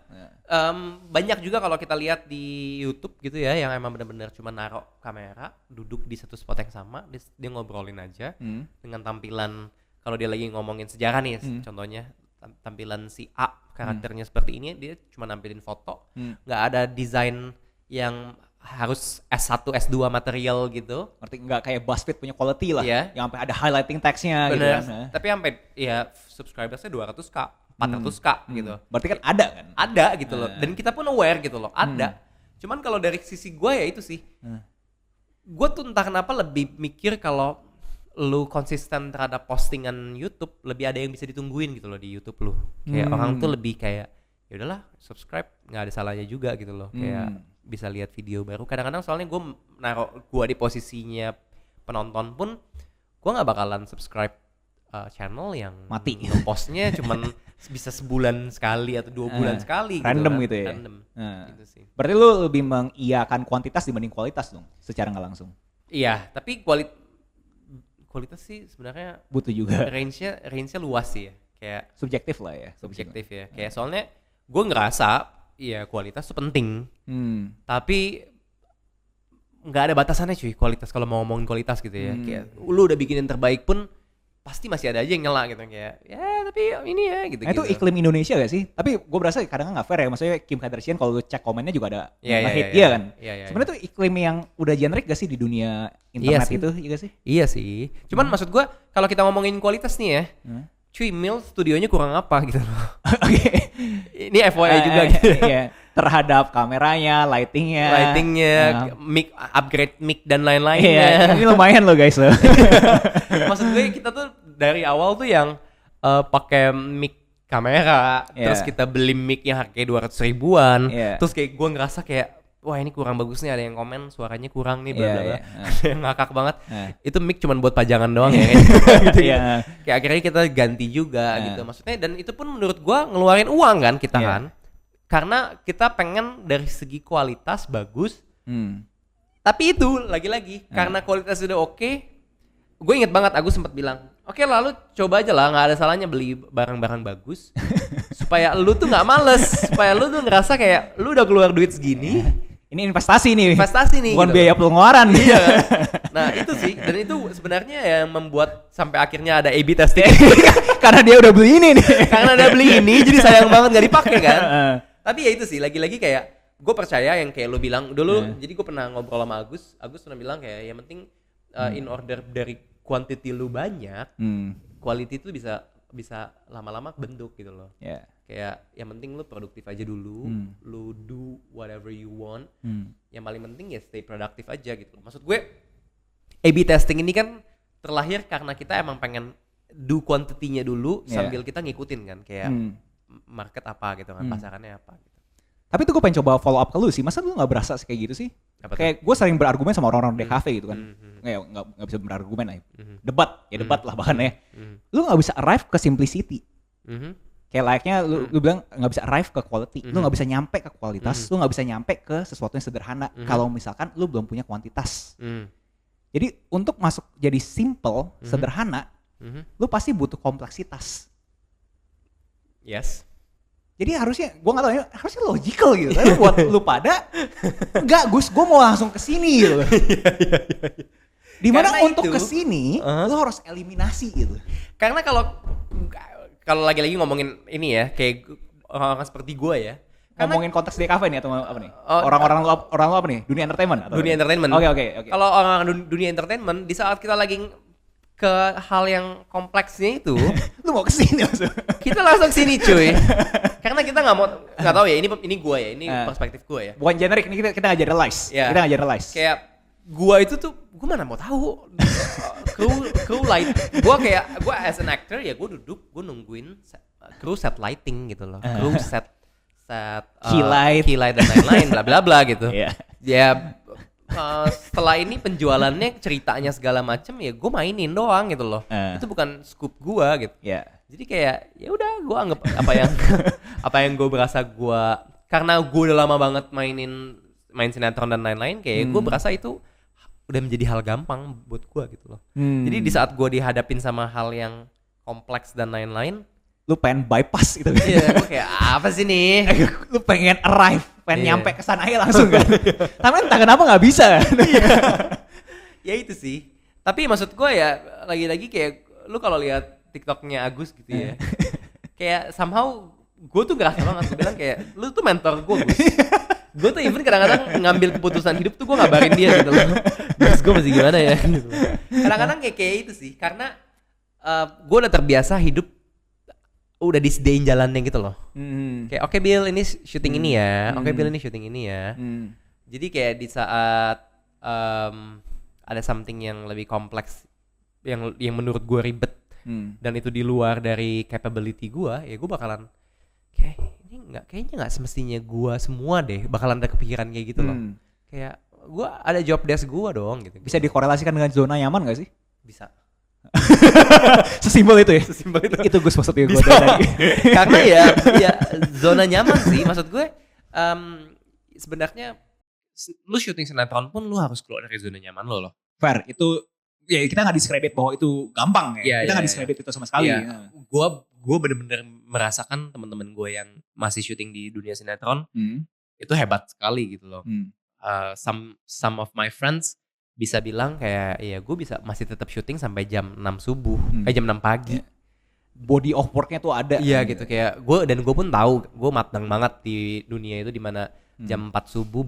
Banyak juga kalau kita lihat di YouTube gitu ya, yang emang benar-benar cuma naruh kamera, duduk di satu spot yang sama, dia ngobrolin aja dengan tampilan kalau dia lagi ngomongin sejarah nih, contohnya tampilan si A karakternya seperti ini, dia cuma nampilin foto, nggak ada desain yang harus S1, S2 material gitu. Ngerti nggak kayak BuzzFeed punya quality lah, Iya. yang sampai ada highlighting text-nya gitu Bener. kan. Tapi sampai ya subscribersnya 200k, 400k gitu. Berarti kan ada kan? Ada gitu loh. Dan kita pun aware gitu loh, ada. Cuman kalau dari sisi gue ya itu sih. Gue tuh entah kenapa lebih mikir kalau lu konsisten terhadap postingan YouTube, lebih ada yang bisa ditungguin gitu loh di YouTube lu. Kayak orang tuh lebih kayak ya udahlah subscribe, nggak ada salahnya juga gitu loh. Kayak bisa lihat video baru. Kadang-kadang soalnya gue naruh gue di posisinya penonton pun, gue nggak bakalan subscribe channel yang mati postnya cuman bisa sebulan sekali atau 2 bulan sekali random gitu, gitu ya. Random. Gitu sih. Berarti lu lebih mengiyakan kuantitas dibanding kualitas dong, secara nggak langsung. Iya, tapi kualitas sih sebenarnya Butuh juga. range-nya luas sih ya. Kayak Subjektif lah ya. subjektif ya. Kayak soalnya gue ngerasa ya kualitas tuh penting. Tapi nggak ada batasannya cuy kualitas, kalau mau ngomongin kualitas gitu ya. Kayak lu udah bikin yang terbaik pun pasti masih ada aja yang nyela gitu, kayak ya tapi ini ya gitu. Nah itu iklim Indonesia gak sih? Tapi gue berasa kadang nggak fair ya. Maksudnya Kim Kardashian kalau lu cek komennya juga ada hate dia kan. Sebenarnya tuh iklim yang udah generik gak sih di dunia internet itu, iya gak sih? Iya sih. Cuman maksud gue kalau kita ngomongin kualitas nih ya, cuy Mil studionya kurang apa gitu loh. Oke. Ini FYI juga gitu. Iya. Terhadap kameranya, lightingnya, mic, upgrade mic dan lain-lainnya. Iya, ini lumayan loh guys loh. Maksud gue kita tuh dari awal tuh yang pakai mic kamera, terus kita beli mic yang harganya 200 ribuan, terus kayak gue ngerasa kayak wah ini kurang bagus nih, ada yang komen suaranya kurang nih, bla bla bla. Ngakak banget. Itu mic cuman buat pajangan doang ya. Gitu. Kayak akhirnya kita ganti juga gitu. Maksudnya dan itu pun menurut gue ngeluarin uang kan kita kan. Karena kita pengen dari segi kualitas bagus. Tapi itu lagi-lagi karena kualitas udah oke. Gue inget banget Agus sempat bilang, oke lalu coba aja lah, nggak ada salahnya beli barang-barang bagus supaya lu tuh nggak males, supaya lu tuh ngerasa kayak lu udah keluar duit segini. Ini investasi nih, bukan gitu. Biaya pengeluaran. Iya. Nah itu sih, dan itu sebenarnya yang membuat sampai akhirnya ada A/B testing. Karena dia udah beli ini nih. Karena dia beli ini, jadi sayang banget nggak dipakai kan. Tapi ya itu sih, lagi-lagi kayak gue percaya yang kayak lu bilang dulu. Jadi gue pernah ngobrol sama Agus pernah bilang kayak yang penting in order dari quantity lu banyak, quality itu bisa lama-lama bentuk gitu loh. Kayak yang penting lu produktif aja dulu, lu do whatever you want. Yang paling penting ya stay produktif aja gitu. Maksud gue A/B testing ini kan terlahir karena kita emang pengen do quantity-nya dulu sambil kita ngikutin kan kayak market apa gitu kan, pasarannya apa gitu. Tapi itu gue pengen coba follow up ke lu sih. Masa lu gak berasa kayak gitu sih? Kayak gue sering berargumen sama orang-orang di cafe gitu kan. Gak bisa berargumen lah. Debat lah bahkan ya. Lu gak bisa arrive ke simplicity. Kayak layaknya lu bilang gak bisa arrive ke quality. Lu gak bisa nyampe ke kualitas. Lu gak bisa nyampe ke sesuatu yang sederhana. Kalau misalkan lu belum punya kuantitas. Jadi untuk masuk jadi simple, sederhana, lu pasti butuh kompleksitas. Yes. Jadi harusnya, gue gak tau ya, harusnya logical gitu. Tapi buat lu pada, enggak Gus, gue mau langsung kesini gitu. Dimana karena untuk itu, kesini, lu harus eliminasi gitu. Karena kalau lagi-lagi ngomongin ini ya, kayak orang-orang seperti gue ya. Ngomongin konteks di cafe nih atau apa nih? Orang lu apa nih? Dunia entertainment? Dunia entertainment. Oke. Kalau orang dunia entertainment, di saat kita lagi ke hal yang kompleksnya itu, lu mau kesini maksudnya? Kita langsung sini cuy. Karena kita nggak tahu ya, ini gue ya, ini perspektif gue ya. Bukan generik, ini kita nggak generalize. Kita nggak generalize. Kayak gue itu tuh, gue mana mau tahu. Crew light, gue as an actor ya, gue duduk, gue nungguin crew set lighting gitu loh. Crew set key light dan lain-lain, bla bla bla gitu. Ya. Setelah ini penjualannya, ceritanya segala macem ya gue mainin doang gitu loh. Itu bukan scoop gue gitu. Jadi kayak ya udah gue anggap apa yang gue berasa gue, karena gue udah lama banget main sinetron dan lain-lain, kayak gue berasa itu udah menjadi hal gampang buat gue gitu loh. Jadi di saat gue dihadapin sama hal yang kompleks dan lain-lain, lu pengen bypass gitu. Iya, gue kayak apa sih nih? Lu pengen arrive, pengen nyampe ke sana aja langsung kan. Tapi entah kenapa nggak bisa. Ya itu sih. Tapi maksud gue ya lagi-lagi kayak lu kalau lihat TikToknya Agus gitu ya. Kayak somehow gue tuh ngerasa banget, gue bilang kayak lu tuh mentor gue Gus. Gue tuh even kadang-kadang ngambil keputusan hidup tuh gue ngabarin dia gitu loh. Gus gue masih gimana ya gitu. Kadang-kadang kayak itu sih, karena gue udah terbiasa hidup udah disediain jalannya gitu loh. Kayak oke, Bill ini syuting ini ya, oke Bill ini syuting ini ya. Jadi kayak di saat ada something yang lebih kompleks, yang menurut gue ribet, dan itu di luar dari capability gue, ya gue bakalan kayak ini kayaknya nggak semestinya gue semua deh bakalan ada kepikiran kayak gitu loh. Kayak gue ada job desk gue dong gitu. Bisa dikorelasikan dengan zona nyaman gak sih? Bisa. Sesimpel itu ya? Sesimpel itu. Itu Gus maksudnya gue tadi. Karena ya zona nyaman sih, maksud gue sebenarnya lu syuting sinetron pun lu harus keluar dari zona nyaman lo loh. Fair, itu ya kita nggak diskredit bahwa itu gampang ya. Kita nggak diskredit itu sama sekali. Gue bener-bener merasakan teman-teman gue yang masih syuting di dunia sinetron itu hebat sekali gitu loh. Some of my friends bisa bilang kayak ya gue bisa masih tetap syuting sampai jam 6 subuh, jam 6 pagi. Body of worknya tuh ada. Iya gitu, kayak gue pun tahu gue matang banget di dunia itu, di mana jam 4 subuh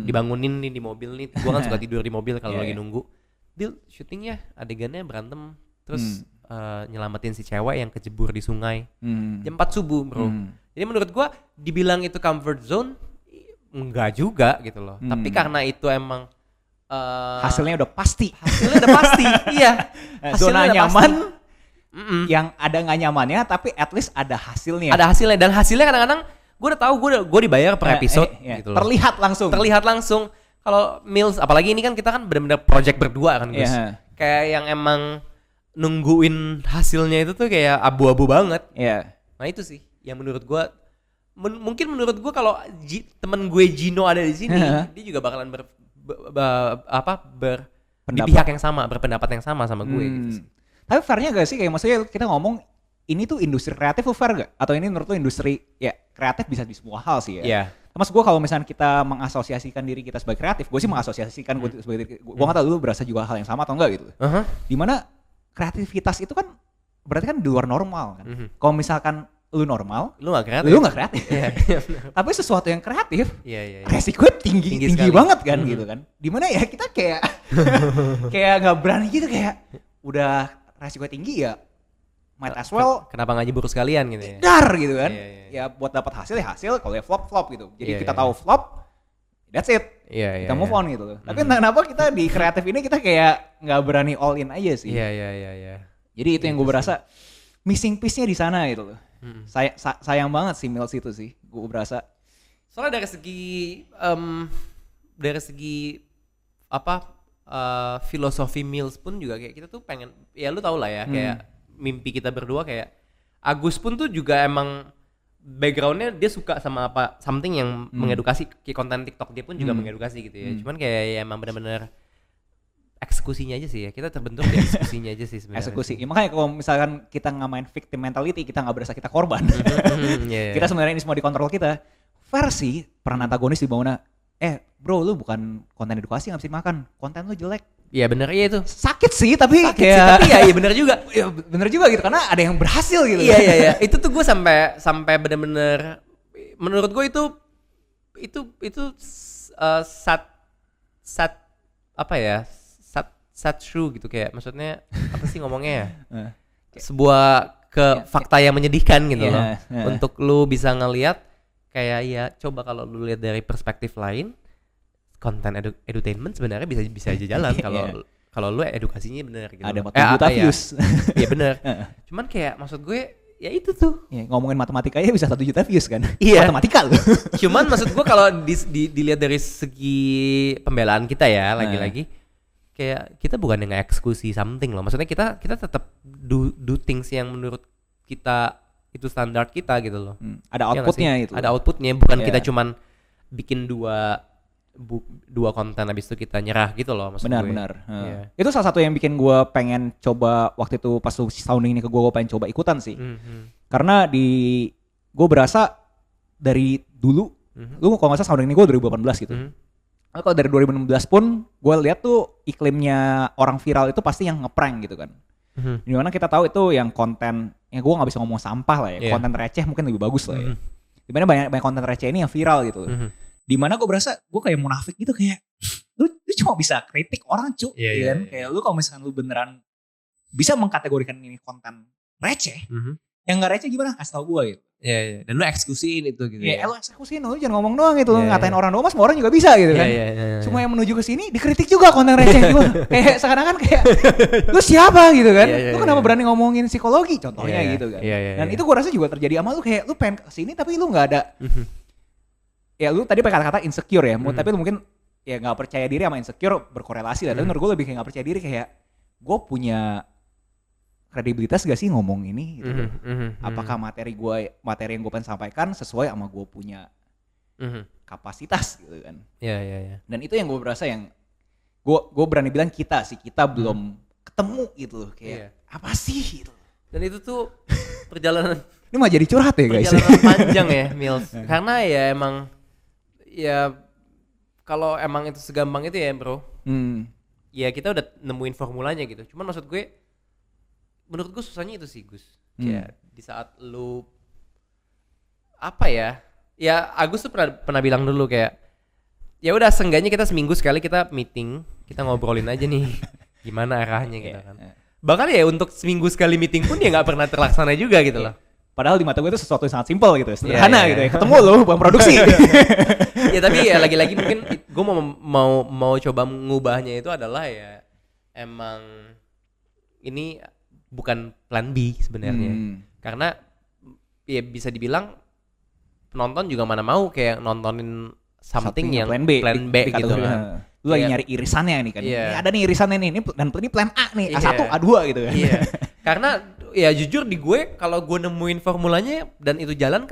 dibangunin nih di mobil nih. Gue kan suka tidur di mobil kalau lagi nunggu. Bill syutingnya adegannya berantem terus nyelamatin si cewek yang kejebur di sungai. Jam 4 subuh bro. Jadi menurut gue dibilang itu comfort zone enggak juga gitu loh. Tapi karena itu emang hasilnya udah pasti. Iya. Zona nyaman yang ada nggak nyamannya, tapi at least ada hasilnya. Ada hasilnya, dan hasilnya kadang-kadang gue udah tahu gue dibayar per episode gitu loh. Terlihat langsung. Kalau Mills, apalagi ini kan kita kan benar-benar project berdua kan Gus. Kayak yang emang nungguin hasilnya itu tuh kayak abu-abu banget. Nah itu sih yang menurut gue, mungkin menurut gue kalau temen gue Gino ada di sini, dia juga bakalan di pihak yang sama, berpendapat yang sama gue gitu sih. Tapi fairnya gak sih, kayak maksudnya kita ngomong ini tuh industri kreatif tuh fair gak? Atau ini menurut lo industri ya kreatif bisa di semua hal sih ya? Mas gue kalau misalnya kita mengasosiasikan diri kita sebagai kreatif, gue sih mengasosiasikan gue sebagai diri, gue gak tahu dulu berasa juga hal yang sama atau enggak gitu. Dimana kreativitas itu kan berarti kan di luar normal kan. Kalau misalkan lu normal, lu gak kreatif. Tapi sesuatu yang kreatif, resiko tinggi banget kan gitu kan. Dimana ya kita kayak gak berani gitu, kayak udah resiko tinggi ya might as well kenapa ngaji buruk sekalian gitu ya. Dar gitu kan. Ya buat dapat hasil ya hasil, kalau ya flop gitu. Jadi kita tahu flop, that's it. Kita move on gitu loh. Tapi kenapa kita di kreatif ini kita kayak nggak berani all in aja sih. Jadi itu yang gue berasa missing piece-nya di sana gitu loh. Sayang banget sih Mills itu sih, gue berasa. Soalnya dari segi filosofi Mills pun juga kayak kita tuh pengen, ya lu tau lah ya, kayak mimpi kita berdua kayak Agus pun tuh juga emang backgroundnya dia suka sama something yang mengedukasi, kayak konten TikTok dia pun juga mengedukasi gitu ya. Cuman kayak ya emang benar-benar eksekusinya aja sih ya, kita terbentuk di eksekusinya aja sih sebenarnya. Eksekusi, ya, makanya kalau misalkan kita nggak main victim mentality, kita nggak berasa kita korban. Kita sebenarnya ini semua dikontrol kita. Versi peran antagonis di bawahnya, bro lu bukan konten edukasi nggak bisa makan, konten lu jelek. Iya benar, iya itu. Sakit sih tapi iya benar juga. Iya benar juga gitu, karena ada yang berhasil gitu. Iya. Itu tuh gue sampai benar-benar, menurut gue itu sad true gitu, kayak maksudnya apa sih ngomongnya ya? Sebuah fakta yang menyedihkan gitu loh. Untuk lu bisa ngelihat kayak ya coba kalau lu lihat dari perspektif lain, konten edutainment sebenarnya bisa aja jalan kalau lu edukasinya benar gitu. Ada 4 juta views. Iya benar. Cuman kayak maksud gue ya itu tuh. Ya, ngomongin matematika aja bisa 1 juta views kan. Iya. Matematika loh. Cuman maksud gue kalau dilihat dari segi pembelaan kita ya, lagi-lagi kayak kita bukan yang eksekusi something loh. Maksudnya kita tetap do things yang menurut kita itu standar kita gitu loh. Ada outputnya itu. Ada outputnya, bukan kita cuman bikin dua konten habis itu kita nyerah gitu loh maksud gue. Benar. Itu salah satu yang bikin gue pengen coba waktu itu pas sounding ini ke gue pengen coba ikutan sih. Karena gue berasa dari dulu, lu kalau nggak salah sounding ini gue 2018 gitu. Kalau dari 2016 pun gue lihat tuh iklimnya orang viral itu pasti yang ngeprank gitu kan. Dimana kita tahu itu yang konten, ya gue nggak bisa ngomong sampah lah ya, konten receh mungkin lebih bagus lah ya. Dimana banyak konten receh ini yang viral gitu. Dimana gue berasa gue kayak munafik gitu, kayak lu cuma bisa kritik orang kan? Kayak lu kalau misalkan lu beneran bisa mengkategorikan ini konten receh, yang nggak receh gimana? Kasih tau gue gitu. Iya. Dan lu eksekusiin itu gitu. Iya, lu eksekusiin, lu jangan ngomong doang gitu. Ngatain orang doang, semua orang juga bisa gitu kan. Cuma yang menuju ke sini dikritik juga konten receh gue. Kayak seakan-akan kayak lu siapa gitu kan? Lu kenapa berani ngomongin psikologi contohnya gitu kan. Dan itu gue rasa juga terjadi sama lu, kayak lu pengen ke sini tapi lu nggak ada. Ya lu tadi pakai kata-kata insecure ya, tapi lu mungkin ya nggak percaya diri sama insecure berkorelasi lah. Tapi menurut gue lebih kayak nggak percaya diri, kayak gue punya kredibilitas gak sih ngomong ini gitu. Apakah materi yang gue pengen sampaikan sesuai sama gue punya kapasitas gitu kan. Iya. Dan itu yang gue berasa yang gue berani bilang kita belum ketemu gitu loh, kayak apa sih gitu. Dan itu tuh perjalanan ini mah jadi curhat ya guys. Perjalanan panjang ya Mills. Karena ya emang ya kalau emang itu segampang itu ya bro. Ya kita udah nemuin formulanya gitu. Cuman maksud gue, menurut gue susahnya itu sih Gus. Kayak di saat lu apa ya Agus tuh pernah bilang dulu kayak ya udah seenggaknya kita seminggu sekali kita meeting, kita ngobrolin aja nih gimana arahnya gitu kan. Bahkan ya untuk seminggu sekali meeting pun ya nggak pernah terlaksana juga gitu loh. Padahal di mata gue itu sesuatu yang sangat simpel gitu, sederhana gitu ya. Ketemu lo, bukan produksi. Ya tapi ya lagi-lagi mungkin gue mau coba mengubahnya itu adalah ya emang ini bukan plan B sebenarnya. Karena ya bisa dibilang penonton juga mana mau kayak nontonin something yang plan B gitu kan. Lu lagi nyari irisannya nih kan. Ini ada nih irisannya nih, dan ini plan A nih, A1, A2 gitu kan. Iya. Karena ya jujur di gue kalau gue nemuin formulanya dan itu jalan,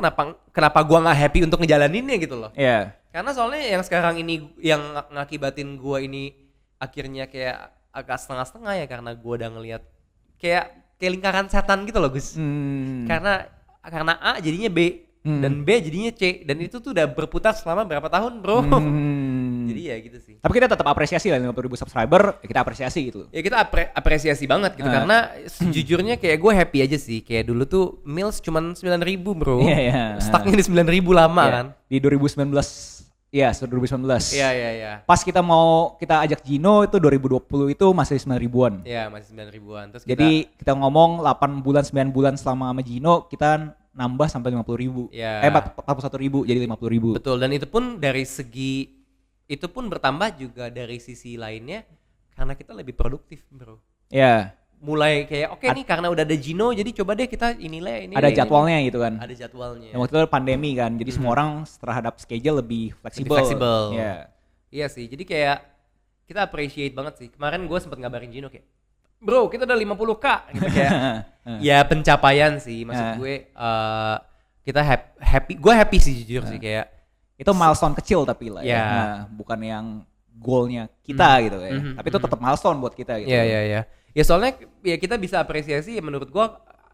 kenapa gue nggak happy untuk ngejalaninnya gitu loh. Iya. Karena soalnya yang sekarang ini yang ngakibatin gue ini akhirnya kayak agak setengah-setengah ya, karena gue udah ngelihat kayak lingkaran setan gitu loh Gus. Karena A jadinya B dan B jadinya C, dan itu tuh udah berputar selama berapa tahun bro. Jadi ya gitu sih. Tapi kita tetap apresiasi lah 50,000 subscriber, ya kita apresiasi gitu. Ya kita apresiasi banget gitu karena sejujurnya kayak gue happy aja sih. Kayak dulu tuh Mills cuman 9.000 bro. Stucknya di 9.000 lama kan. Di 2019. Iya, 2019. Iya. Pas kita ajak Gino itu 2020 itu masih 9.000-an. Iya, masih 9.000-an. Terus jadi kita ngomong 8 bulan 9 bulan selama sama Gino, kita nambah sampai 50.000. 41.000 jadi 50.000. Betul, dan itu pun dari segi itu pun bertambah juga dari sisi lainnya karena kita lebih produktif, bro. Iya. Mulai kayak oke nih karena udah ada Gino, jadi coba deh kita ini ada jadwalnya gitu kan. Ada jadwalnya. Yang waktu itu pandemi kan, jadi semua orang terhadap schedule lebih fleksibel. Iya sih, jadi kayak kita appreciate banget sih. Kemarin gue sempet ngabarin Gino kayak, bro kita udah 50k gitu kayak. Ya pencapaian sih, maksud gue kita happy. Gue happy sih jujur sih kayak. Itu milestone kecil tapi lah ya. Bukan yang goalnya kita gitu ya. Tapi itu tetap milestone buat kita gitu. Iya. Ya soalnya ya kita bisa apresiasi ya, menurut gue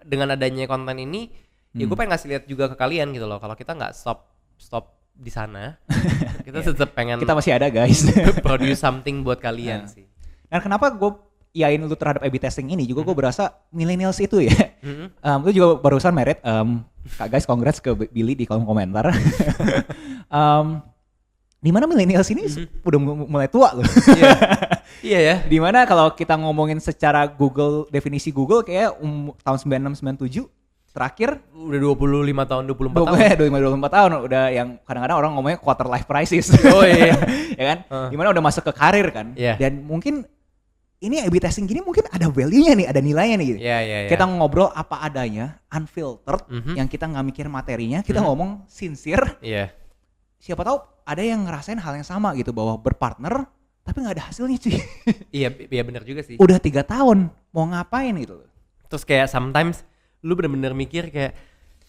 dengan adanya konten ini ya gue pengen ngasih lihat juga ke kalian gitu loh, kalau kita nggak stop di sana kita tetap pengen kita masih ada guys produce something buat kalian sih. Dan kenapa gue yain lu terhadap A/B testing ini juga gue berasa millennials itu ya lu juga barusan merit kak guys, congrats ke Billy di kolom komentar. Dimana millennials ini udah mulai tua loh. Iya ya. Dimana kalau kita ngomongin secara Google, definisi Google kayak tahun 96-97 terakhir udah 25 tahun 24 tahun. 24 tahun udah yang kadang-kadang orang ngomongnya quarter life crisis. Oh iya. Ya kan? Dimana udah masuk ke karir kan. Dan mungkin ini A/B testing gini mungkin ada value-nya nih, ada nilainya nih gitu. Kita ngobrol apa adanya, unfiltered, yang kita nggak mikir materinya, kita ngomong sincere. Siapa tahu ada yang ngerasain hal yang sama gitu, bahwa berpartner tapi nggak ada hasilnya cuy. Iya benar juga sih. Udah 3 tahun mau ngapain gitu. Terus kayak sometimes lu bener-bener mikir kayak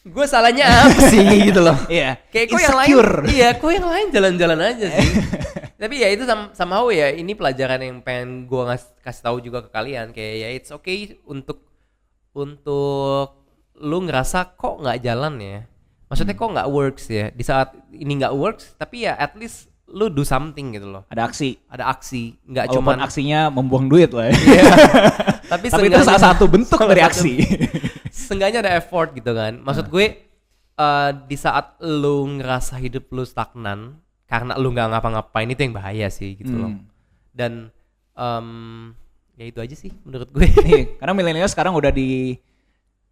gue salahnya apa sih gitu loh. Iya. Kayak kok yang lain. Iya, kok yang lain jalan-jalan aja sih. Tapi ya itu somehow ya ini pelajaran yang pengen gue kasih tahu juga ke kalian, kayak ya it's okay untuk lu ngerasa kok nggak jalan ya. Maksudnya kok nggak works ya. Di saat ini nggak works, tapi ya at least lu do something gitu loh. Ada aksi. Nggak cuma aksinya membuang duit lah ya. Tapi itu salah satu bentuk dari aksi. Seenggaknya ada effort gitu kan. Maksud gue di saat lu ngerasa hidup lu stagnan karena lu nggak ngapa-ngapain, itu yang bahaya sih gitu loh. Dan ya itu aja sih menurut gue. Karena milenial sekarang udah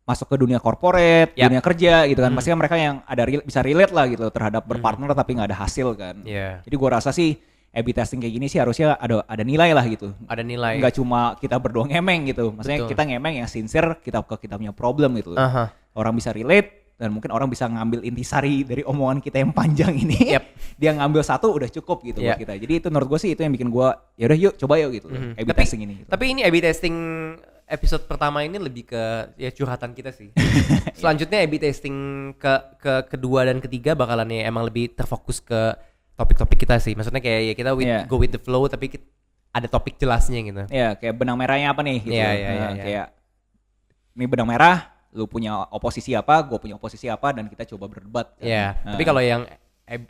masuk ke dunia corporate, dunia kerja gitu kan. Pasti kan mereka yang bisa relate lah gitu terhadap berpartner tapi nggak ada hasil kan. Jadi gue rasa sih A/B testing kayak gini sih harusnya ada nilai lah gitu. Ada nilai. Nggak cuma kita berdua ngemeng gitu. Maksudnya kita ngemeng yang sincere, kita punya problem gitu. Orang bisa relate dan mungkin orang bisa ngambil intisari dari omongan kita yang panjang ini. Dia ngambil satu udah cukup gitu buat kita. Jadi itu menurut gue sih itu yang bikin gue yaudah yuk coba yuk gitu. A/B testing ini. Gitu. Tapi ini A/B testing episode pertama ini lebih ke ya curhatan kita sih. Selanjutnya A/B testing ke kedua dan ketiga bakalan ya emang lebih terfokus ke topik-topik kita sih. Maksudnya kayak ya kita go with the flow tapi ada topik jelasnya gitu. Iya, kayak benang merahnya apa nih gitu. Kayak ini benang merah, lu punya oposisi apa, gue punya oposisi apa, dan kita coba berdebat. Iya. Tapi kalau yang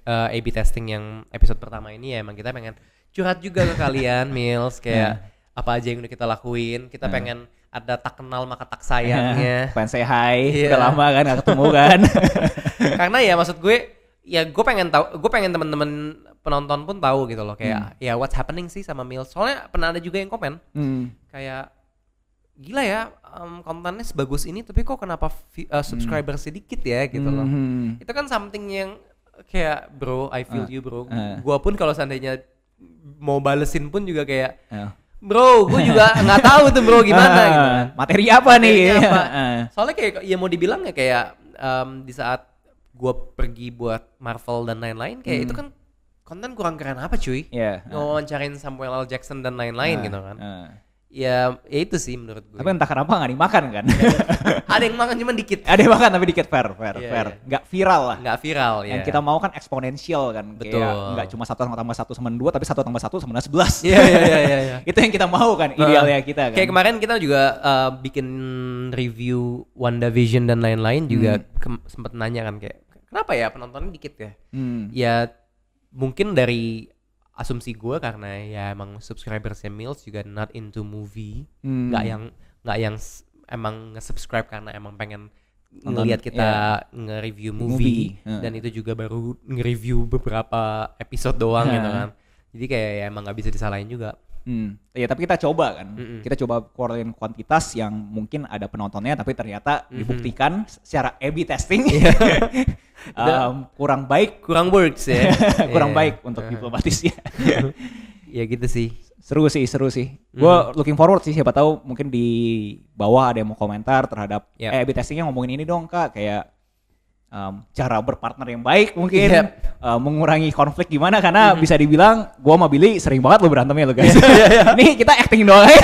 A/B testing yang episode pertama ini ya emang kita pengen curhat juga ke kalian, Mills, kayak apa aja yang udah kita lakuin. Kita pengen ada tak kenal maka tak sayangnya. Pengen say hi, udah lama kan gak ketemu kan. Karena ya maksud gue, ya gue pengen teman-teman penonton pun tahu gitu loh kayak ya what's happening sih sama Mills. Soalnya pernah ada juga yang komen kayak gila ya kontennya sebagus ini tapi kok kenapa subscriber sedikit ya gitu loh. Itu kan something yang kayak bro I feel you bro. Gua pun kalau seandainya mau balesin pun juga kayak bro gue juga nggak tahu tuh bro gimana gitu. Materi apa nih? Soalnya kayak ya mau dibilang ya kayak di saat gue pergi buat Marvel dan lain-lain kayak itu kan konten kurang keren apa cuy. Ngewawancarain Samuel L. Jackson dan lain-lain gitu kan. Ya itu sih menurut gue. Tapi entah kenapa gak dimakan kan. Ada yang makan cuma dikit. Ada yang makan tapi dikit, fair. Gak viral lah. Gak viral ya. Yang kita mau kan eksponensial kan. Betul. Kayak gak cuma 1 tambah 1 sama 2 tapi 1 tambah 1 sama 11. Iya. Itu yang kita mau kan, idealnya kita kan. Kayak kemarin kita juga bikin review WandaVision dan lain-lain juga sempet nanya kan kayak kenapa ya penontonnya dikit ya? Ya mungkin dari asumsi gue karena ya emang subscribersnya Mills juga not into movie, nggak yang emang nge-subscribe karena emang pengen ngelihat kita nge-review movie. Dan itu juga baru nge-review beberapa episode doang gitu kan. Jadi kayak ya emang nggak bisa disalahin juga. Ya tapi kita coba kan, kita coba keluarin kuantitas yang mungkin ada penontonnya tapi ternyata dibuktikan secara A/B testing kurang baik, kurang works ya, kurang baik untuk diplomatisnya. Ya gitu sih. Seru sih. Gue looking forward sih, siapa tahu mungkin di bawah ada yang mau komentar terhadap A/B testingnya ngomongin ini dong kak, kayak cara berpartner yang baik mungkin, mengurangi konflik gimana, karena bisa dibilang gue sama Billy sering banget lo berantemnya lo guys. Ini kita acting doang aja.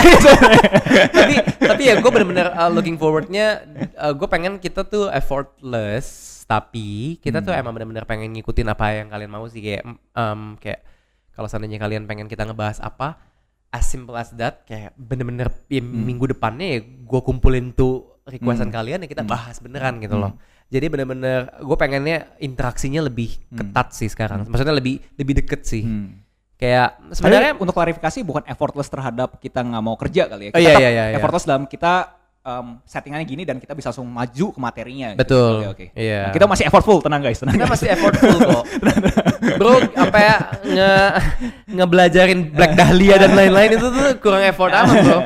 tapi ya gue bener-bener looking forwardnya, gue pengen kita tuh effortless, tapi kita tuh emang bener-bener pengen ngikutin apa yang kalian mau sih, kayak kalau seandainya kalian pengen kita ngebahas apa, as simple as that, kayak bener-bener minggu depannya ya gue kumpulin tuh requestan kalian ya kita bahas beneran gitu loh. Jadi bener-bener gue pengennya interaksinya lebih ketat sih sekarang. Maksudnya lebih deket sih. Kayak sebenarnya untuk klarifikasi bukan effortless terhadap kita nggak mau kerja kali ya. Kita effortless dalam kita settingannya gini dan kita bisa langsung maju ke materinya. Betul. Gitu. Oke. Iya. Kita masih effortful, tenang guys. Kita masih effortful kok. Bro, apa ya ngebelajarin Black Dahlia dan lain-lain itu tuh kurang effort amat bro.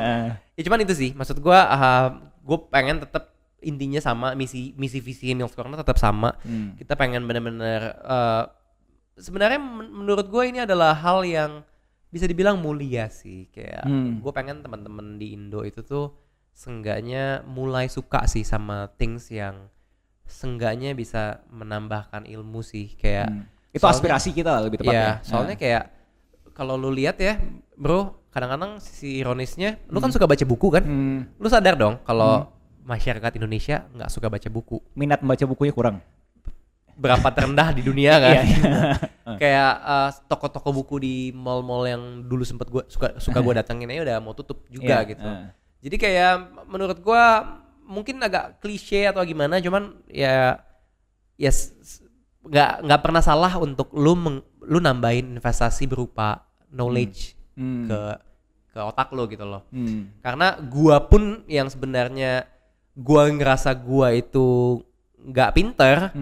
Ya cuman itu sih. Maksud gue pengen tetap intinya sama, misi visi Mills Corner tetap sama. Kita pengen benar-benar sebenarnya menurut gue ini adalah hal yang bisa dibilang mulia sih. Kayak gue pengen teman-teman di Indo itu tuh seenggaknya mulai suka sih sama things yang seenggaknya bisa menambahkan ilmu sih. Kayak itu aspirasi kita lebih tepatnya. Soalnya kayak kalau lu lihat ya, bro, kadang-kadang sisi ironisnya, lu kan suka baca buku kan? Lu sadar dong kalau masyarakat Indonesia nggak suka baca buku. Minat membaca bukunya kurang. Berapa terendah di dunia kan? Kayak toko-toko buku di mall-mall yang dulu sempet gue suka gue datengin aja udah mau tutup juga gitu. Jadi kayak menurut gue mungkin agak klise atau gimana, cuman ya nggak pernah salah untuk lu nambahin investasi berupa knowledge ke ke otak lo gitu loh. Karena gua pun yang sebenarnya gua ngerasa gua itu nggak pinter,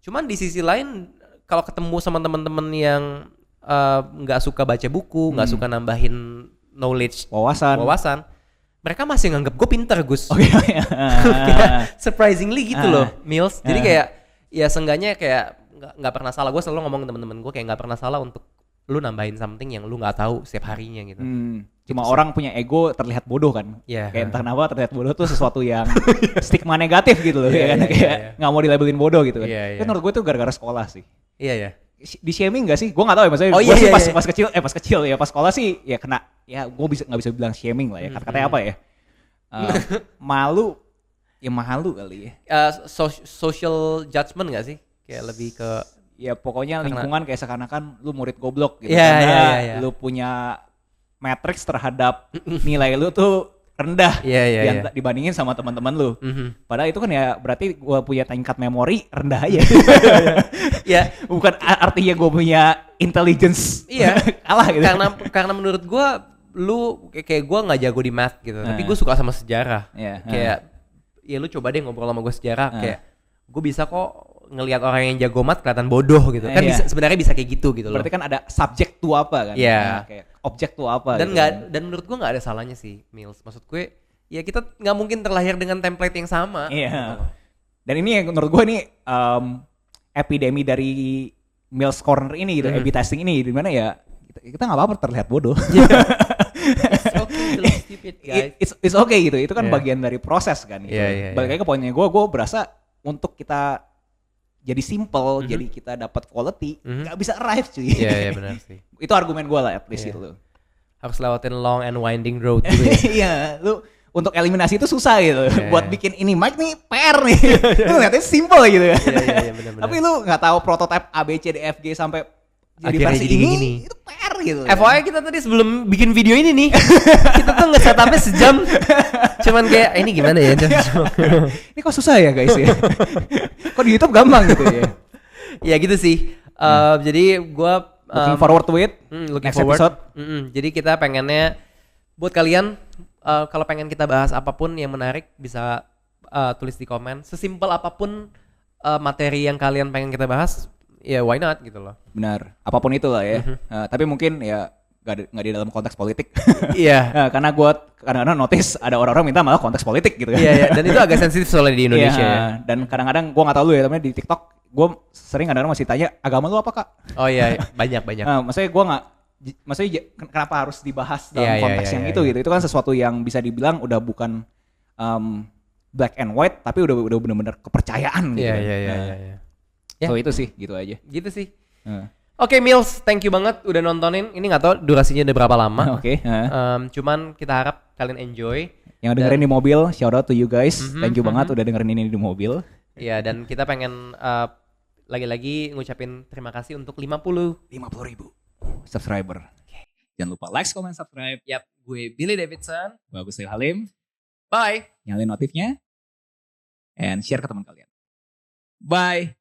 cuman di sisi lain kalau ketemu sama teman-teman yang nggak suka baca buku, nggak suka nambahin knowledge, wawasan, mereka masih nganggap gue pinter, Gus. Kayak surprisingly gitu loh, Mills. Jadi kayak ya seenggaknya kayak nggak pernah salah. Gue selalu ngomong ke teman-teman gue kayak nggak pernah salah untuk lu nambahin something yang lu nggak tahu setiap harinya gitu. Cuma orang punya ego terlihat bodoh kan. Kayak entah kenapa terlihat bodoh tuh sesuatu yang stigma negatif gitu loh. Kayak nggak mau dilabelin bodoh gitu kan. Itu menurut gue tuh gara-gara sekolah sih. Iya. Di shaming gak sih? Gue gak tahu ya maksudnya. Gue sih pas kecil ya pas sekolah sih ya kena. Ya gue nggak bisa bilang shaming lah ya. Kata-katanya apa ya? Malu kali ya. Social judgment gak sih? Kayak lebih ke ya pokoknya lingkungan kayak seakan-akan lu murid goblok gitu. Karena lu punya matriks terhadap nilai lu tuh rendah dibandingin sama teman-teman lu. Padahal itu kan ya berarti gue punya tingkat memori rendah aja. Bukan artinya gue punya intelligence kalah gitu. Karena menurut gue lu kayak gue nggak jago di math gitu, tapi gue suka sama sejarah. Kayak ya lu coba deh ngobrol sama gue sejarah, kayak gue bisa kok ngelihat orang yang jago math kelihatan bodoh gitu. Kan sebenarnya bisa kayak gitu loh. Berarti kan ada subjek tuh apa kan? Kayak objek tuh apa dan dan menurut gue nggak ada salahnya sih, Mills. Maksud gue ya kita nggak mungkin terlahir dengan template yang sama. Dan ini yang menurut gue nih epidemi dari Mills Corner ini gitu, A/B testing ini, di mana ya kita nggak apa-apa terlihat bodoh. It's okay to look stupid, guys. It's okay gitu. Itu kan bagian dari proses kan. Gitu. Balik lagi ke poinnya gue berasa untuk kita jadi simple, jadi kita dapat quality, nggak bisa arrive cuy. Iya benar sih. Itu argumen gue lah at least gitu. Harus lewatin long and winding road gitu ya. Iya, lu untuk eliminasi itu susah gitu. Buat bikin ini mic nih PR nih. Lu ngeliatnya simple gitu kan. Iya benar. Tapi lu nggak tahu prototype A B C D F G sampai jadi versi ini itu PR gitu. FYI kita tadi sebelum bikin video ini nih, kita tuh nge-setupnya sejam. Cuman kayak ini gimana ya? Ini kok susah ya guys ya? Kok di YouTube gampang gitu ya? Ya gitu sih. Jadi gue looking forward to it. Next episode. Jadi kita pengennya buat kalian kalau pengen kita bahas apapun yang menarik bisa tulis di komen. Sesimpel apapun materi yang kalian pengen kita bahas, ya why not gitu loh. Benar. Apapun itu lah ya. Tapi mungkin ya nggak di dalam konteks politik. Iya. Karena gue kadang-kadang notice ada orang-orang minta malah konteks politik gitu kan. Iya. Dan itu agak sensitif soalnya di Indonesia. Ya. Dan kadang-kadang gue nggak tahu lu ya, tapi di TikTok gue sering kadang-kadang masih tanya agama lu apa kak? Oh iya, banyak. Maksudnya gue nggak, maksudnya kenapa harus dibahas dalam konteks yang itu gitu? Itu kan sesuatu yang bisa dibilang udah bukan black and white, tapi udah benar-benar kepercayaan gitu. Iya. So itu sih, gitu aja. Gitu sih. Oke, Mills, thank you banget udah nontonin. Ini nggak tahu durasinya udah berapa lama. Cuman kita harap kalian enjoy. Yang dengerin di mobil, shout out to you guys. Thank you banget udah dengerin ini di mobil. Iya, dan kita pengen lagi-lagi ngucapin terima kasih untuk 50.000 subscriber. Jangan lupa like, comment, subscribe. Yap, gue Billy Davidson. Gue Agus Halim. Bye. Nyalain notifnya. And share ke teman kalian. Bye.